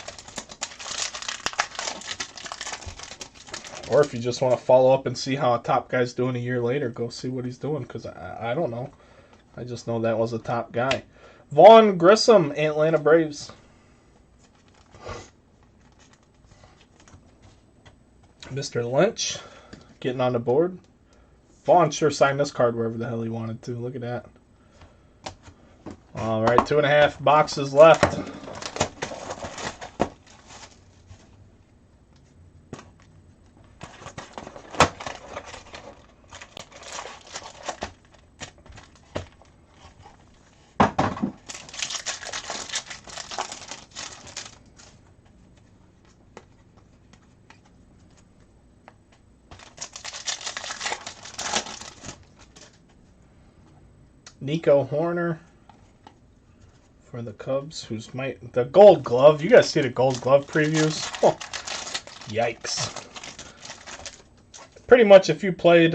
Or if you just want to follow up and see how a top guy's doing a year later, go see what he's doing, because I don't know. I just know that was a top guy. Vaughn Grissom, Atlanta Braves. Mr. Lynch getting on the board. Vaughn sure signed this card wherever the hell he wanted to. Look at that. All right, 2.5 boxes left. Nico Horner for the Cubs, the Gold Glove. You guys see the Gold Glove previews? Oh, yikes. Pretty much if you played,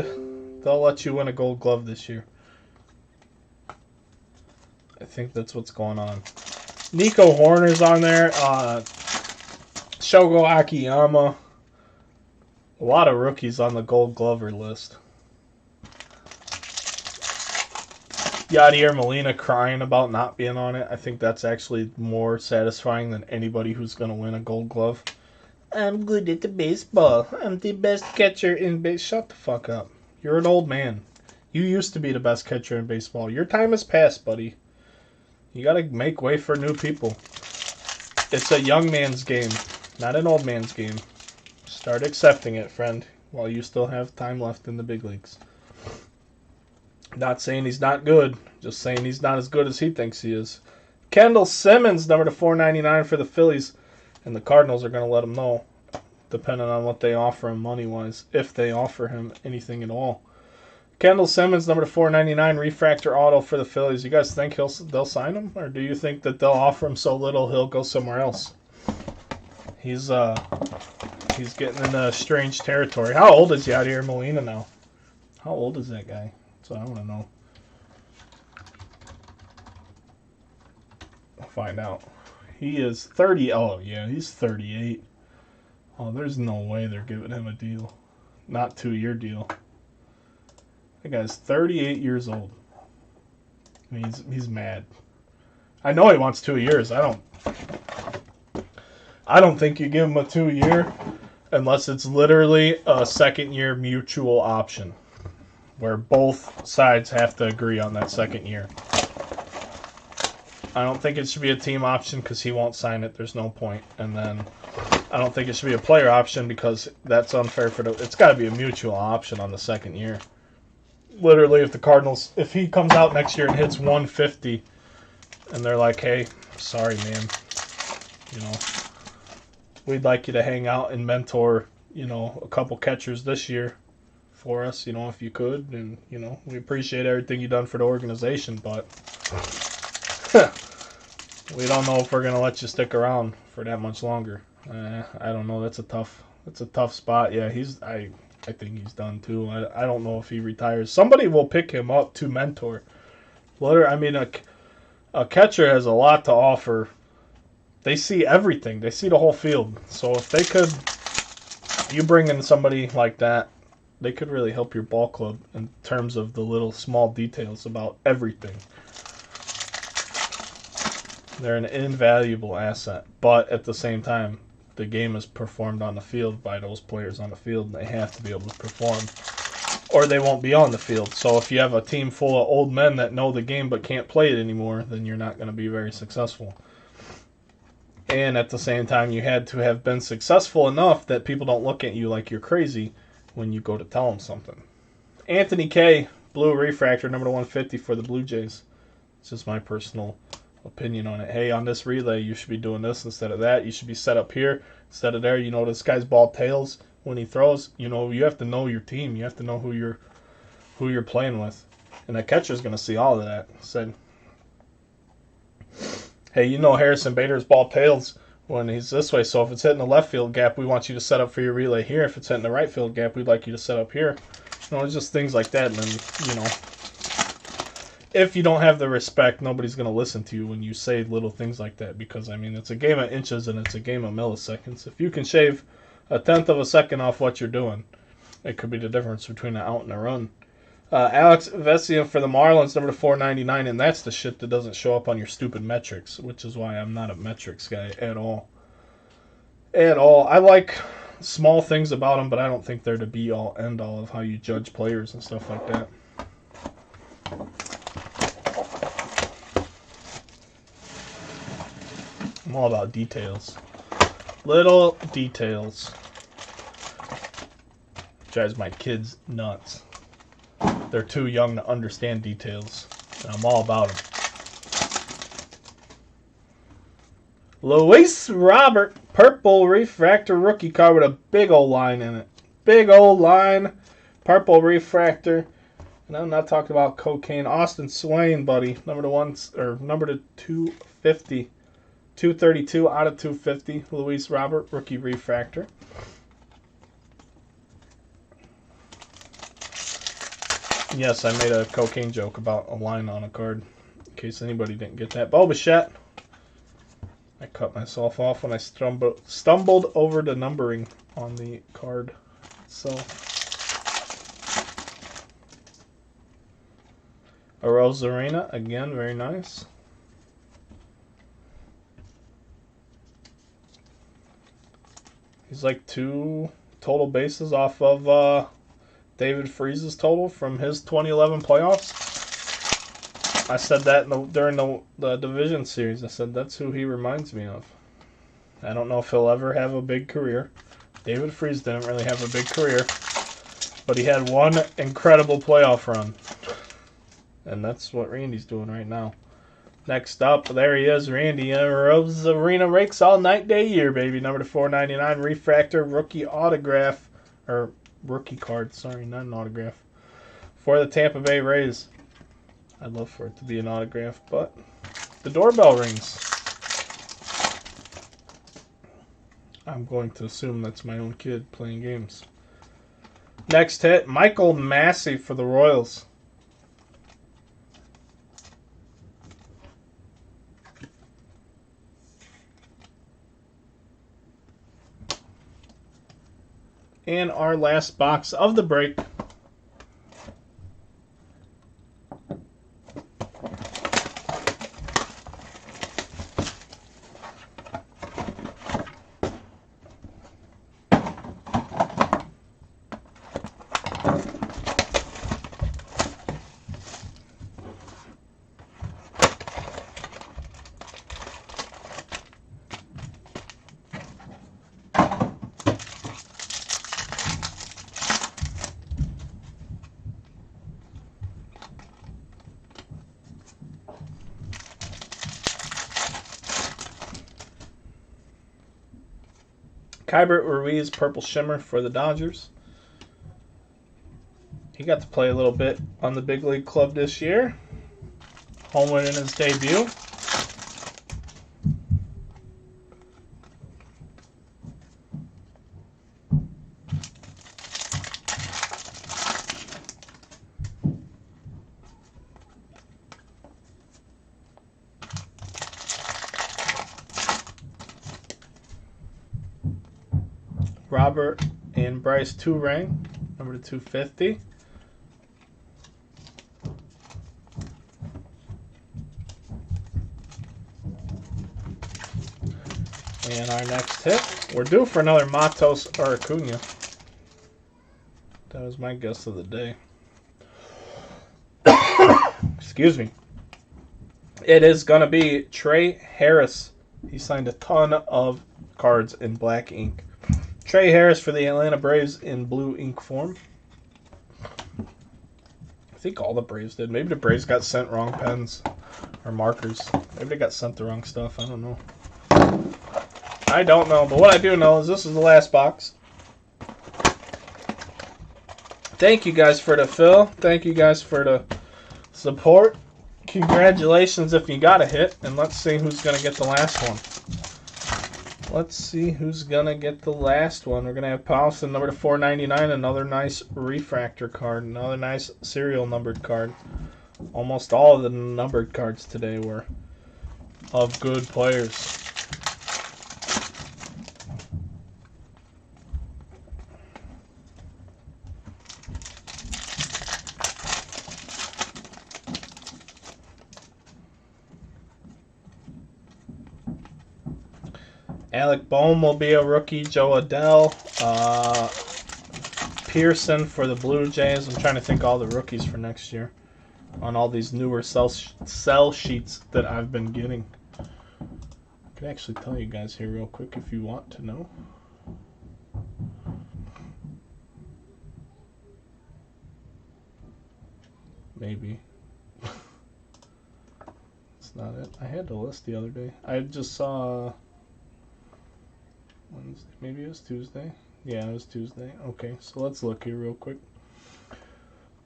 they'll let you win a Gold Glove this year. I think that's what's going on. Nico Horner's on there. Shogo Akiyama. A lot of rookies on the Gold Glover list. Yadier Molina crying about not being on it. I think that's actually more satisfying than anybody who's going to win a Gold Glove. I'm good at the baseball. I'm the best catcher in baseball. Shut the fuck up. You're an old man. You used to be the best catcher in baseball. Your time has passed, buddy. You got to make way for new people. It's a young man's game, not an old man's game. Start accepting it, friend, while you still have time left in the big leagues. Not saying he's not good, just saying he's not as good as he thinks he is. Kendall Simmons, number to 499 for the Phillies, and the Cardinals are going to let him know, depending on what they offer him money-wise, if they offer him anything at all. Kendall Simmons, number to 499, refractor auto for the Phillies. You guys think they'll sign him, or do you think that they'll offer him so little he'll go somewhere else? He's getting into strange territory. How old is Yadier Molina now? How old is that guy? So I want to know. I'll find out. He is 30. Oh, yeah, he's 38. Oh, there's no way they're giving him a deal. Not 2-year deal. That guy's 38 years old. And he's mad. I know he wants 2 years. I don't think you give him a 2-year unless it's literally a second-year mutual option where both sides have to agree on that second year. I don't think it should be a team option because he won't sign it. There's no point. And then I don't think it should be a player option because that's unfair for the... It's got to be a mutual option on the second year. Literally, if the Cardinals... If he comes out next year and hits 150 and they're like, hey, sorry, man. You know, we'd like you to hang out and mentor, you know, a couple catchers this year for us, you know, if you could. And, you know, we appreciate everything you've done for the organization, but we don't know if we're going to let you stick around for that much longer. I don't know. That's a tough spot. Yeah, I think he's done too. I don't know if he retires. Somebody will pick him up to mentor. I mean, a catcher has a lot to offer. They see everything. They see the whole field. So if you bring in somebody like that, they could really help your ball club in terms of the little small details about everything. They're an invaluable asset. But at the same time, the game is performed on the field by those players on the field, and they have to be able to perform, or they won't be on the field. So if you have a team full of old men that know the game but can't play it anymore, then you're not going to be very successful. And at the same time, you had to have been successful enough that people don't look at you like you're crazy when you go to tell them something. Anthony K, blue refractor, number 150 for the Blue Jays. It's just my personal opinion on it. Hey, on this relay, you should be doing this instead of that. You should be set up here instead of there. You know, this guy's ball tails when he throws. You know, you have to know your team. You have to know who you're playing with. And that catcher's going to see all of that. Said, hey, you know Harrison Bader's ball tails when he's this way, so if it's hitting the left field gap, we want you to set up for your relay here. If it's hitting the right field gap, we'd like you to set up here. You know, it's just things like that. And then, you know, if you don't have the respect, nobody's going to listen to you when you say little things like that because, I mean, it's a game of inches and it's a game of milliseconds. If you can shave a tenth of a second off what you're doing, it could be the difference between an out and a run. Alex Vesia for the Marlins, number 499, and that's the shit that doesn't show up on your stupid metrics, which is why I'm not a metrics guy at all. At all. I like small things about them, but I don't think they're the be-all, end-all of how you judge players and stuff like that. I'm all about details. Little details. Drives my kids nuts. They're too young to understand details. And I'm all about them. Luis Robert, purple refractor rookie card with a big old line in it. Big old line. Purple refractor. And I'm not talking about cocaine. Austin Swain, buddy. Number to 250. 232 out of 250. Luis Robert, rookie refractor. Yes, I made a cocaine joke about a line on a card, in case anybody didn't get that. Bo Bichette. I cut myself off when I stumbled over the numbering on the card itself. Arozarena, again, very nice. He's like 2 total bases off of David Freeze's total from his 2011 playoffs. I said that during the division series. I said that's who he reminds me of. I don't know if he'll ever have a big career. David Freeze didn't really have a big career, but he had one incredible playoff run. And that's what Randy's doing right now. Next up, there he is, Randy. Rose Arena Rakes all night, day, year, baby. Number to 499, refractor, rookie autograph. Or rookie card, sorry, not an autograph. For the Tampa Bay Rays. I'd love for it to be an autograph, but the doorbell rings. I'm going to assume that's my own kid playing games. Next hit, Michael Massey for the Royals. And our last box of the break. Keibert Ruiz, Purple Shimmer for the Dodgers. He got to play a little bit on the big league club this year. Home win in his debut. Robert and Bryce Turang, number 250. And our next hit, we're due for another Matos or Acuna. That was my guess of the day. Excuse me. It is going to be Trey Harris. He signed a ton of cards in black ink. Trey Harris for the Atlanta Braves in blue ink form. I think all the Braves did. Maybe the Braves got sent wrong pens or markers. Maybe they got sent the wrong stuff. I don't know. I don't know. But what I do know is this is the last box. Thank you guys for the fill. Thank you guys for the support. Congratulations if you got a hit. And let's see who's going to get the last one. Let's see who's going to get the last one. We're going to have Paulson, number to 499. Another nice refractor card. Another nice serial numbered card. Almost all of the numbered cards today were of good players. Alec Bowman will be a rookie. Joe Adell. Pearson for the Blue Jays. I'm trying to think all the rookies for next year on all these newer sell sheets that I've been getting. I can actually tell you guys here real quick if you want to know. Maybe. That's not it. I had the list the other day. I just saw... Wednesday. Maybe it was Tuesday. Yeah, it was Tuesday. Okay, so let's look here real quick.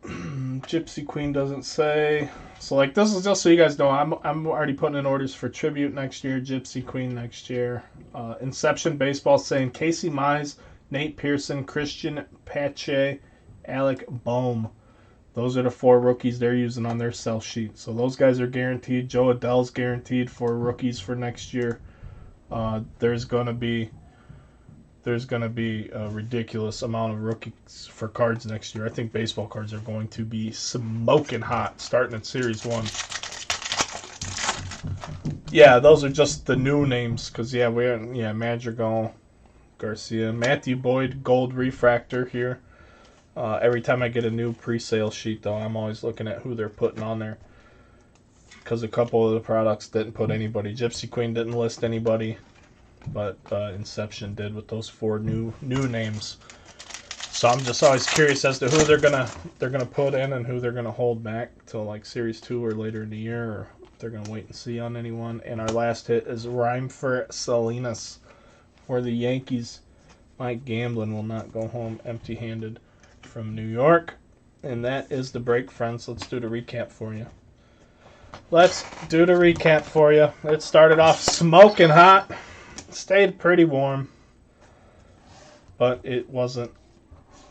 Gypsy Queen doesn't say. So like this is just so you guys know, I'm already putting in orders for Tribute next year, Gypsy Queen next year. Inception Baseball saying Casey Mize, Nate Pearson, Christian Pache, Alec Bohm. Those are the 4 rookies they're using on their sell sheet. So those guys are guaranteed. Joe Adell's guaranteed for rookies for next year. There's gonna be a ridiculous amount of rookies for cards next year. I think baseball cards are going to be smoking hot starting in Series 1. Yeah, those are just the new names because, Madrigal, Garcia, Matthew Boyd, Gold Refractor here. Every time I get a new pre-sale sheet, though, I'm always looking at who they're putting on there because a couple of the products didn't put anybody. Gypsy Queen didn't list anybody. But Inception did with those 4 new names. So I'm just always curious as to who they're gonna put in and who they're gonna hold back till like Series 2 or later in the year, or if they're gonna wait and see on anyone. And our last hit is Rhyme for Salinas for the Yankees. Mike Gamblin will not go home empty-handed from New York. And that is the break, friends. Let's do the recap for you. It started off smoking hot. Stayed pretty warm. But it wasn't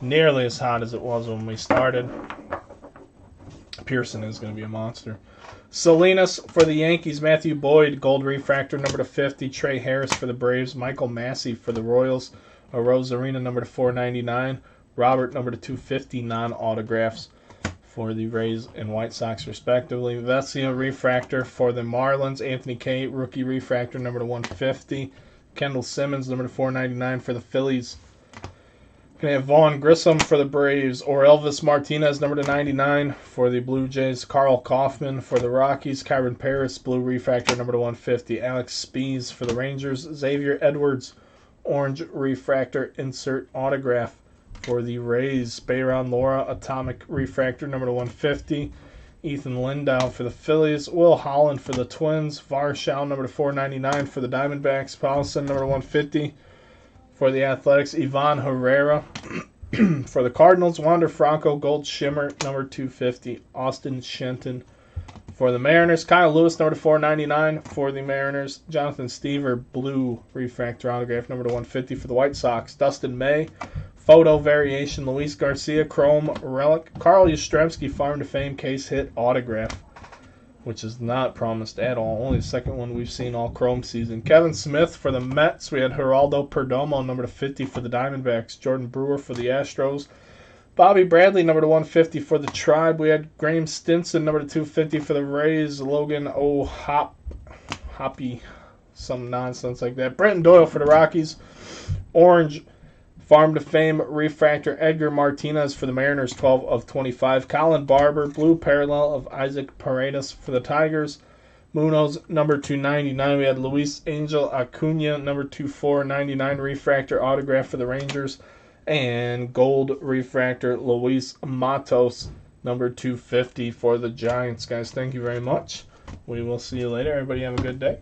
nearly as hot as it was when we started. Pearson is going to be a monster. Salinas for the Yankees. Matthew Boyd, gold refractor, number /50. Trey Harris for the Braves. Michael Massey for the Royals. Rosarina, number /499. Robert, number /250. Non-autographs for the Rays and White Sox, respectively. Vesia, refractor for the Marlins. Anthony K, rookie refractor, number /150. Kendall Simmons, number /499 for the Phillies. Going to have Vaughn Grissom for the Braves, or Elvis Martinez, number /99 for the Blue Jays. Carl Kaufman for the Rockies. Kyron Paris, blue refractor, number /150. Alex Spees for the Rangers. Xavier Edwards, orange refractor, insert autograph for the Rays. Bayron Lora, atomic refractor, number /150. Ethan Lindau for the Phillies. Will Holland for the Twins. Varshal, number /499 for the Diamondbacks. Paulson, number /150 for the Athletics. Ivan Herrera for the Cardinals. Wander Franco, gold shimmer, number /250. Austin Shenton for the Mariners. Kyle Lewis, number /499 for the Mariners. Jonathan Stever, blue refractor autograph, number /150 for the White Sox. Dustin May, photo variation. Luis Garcia, chrome relic. Carl Yastrzemski, Farm to Fame case hit autograph, which is not promised at all. Only the second one we've seen all chrome season. Kevin Smith for the Mets. We had Geraldo Perdomo, number /50 for the Diamondbacks. Jordan Brewer for the Astros. Bobby Bradley, number /150 for the Tribe. We had Graham Stinson, number /250 for the Rays. Logan Hoppy, some nonsense like that. Brenton Doyle for the Rockies. Orange Farm to Fame refractor, Edgar Martinez for the Mariners, 12/25. Colin Barber, blue parallel of Isaac Paredes for the Tigers. Munoz, number /299. We had Luis Angel Acuna, number /499 refractor autograph for the Rangers. And gold refractor, Luis Matos, number /250 for the Giants. Guys, thank you very much. We will see you later. Everybody have a good day.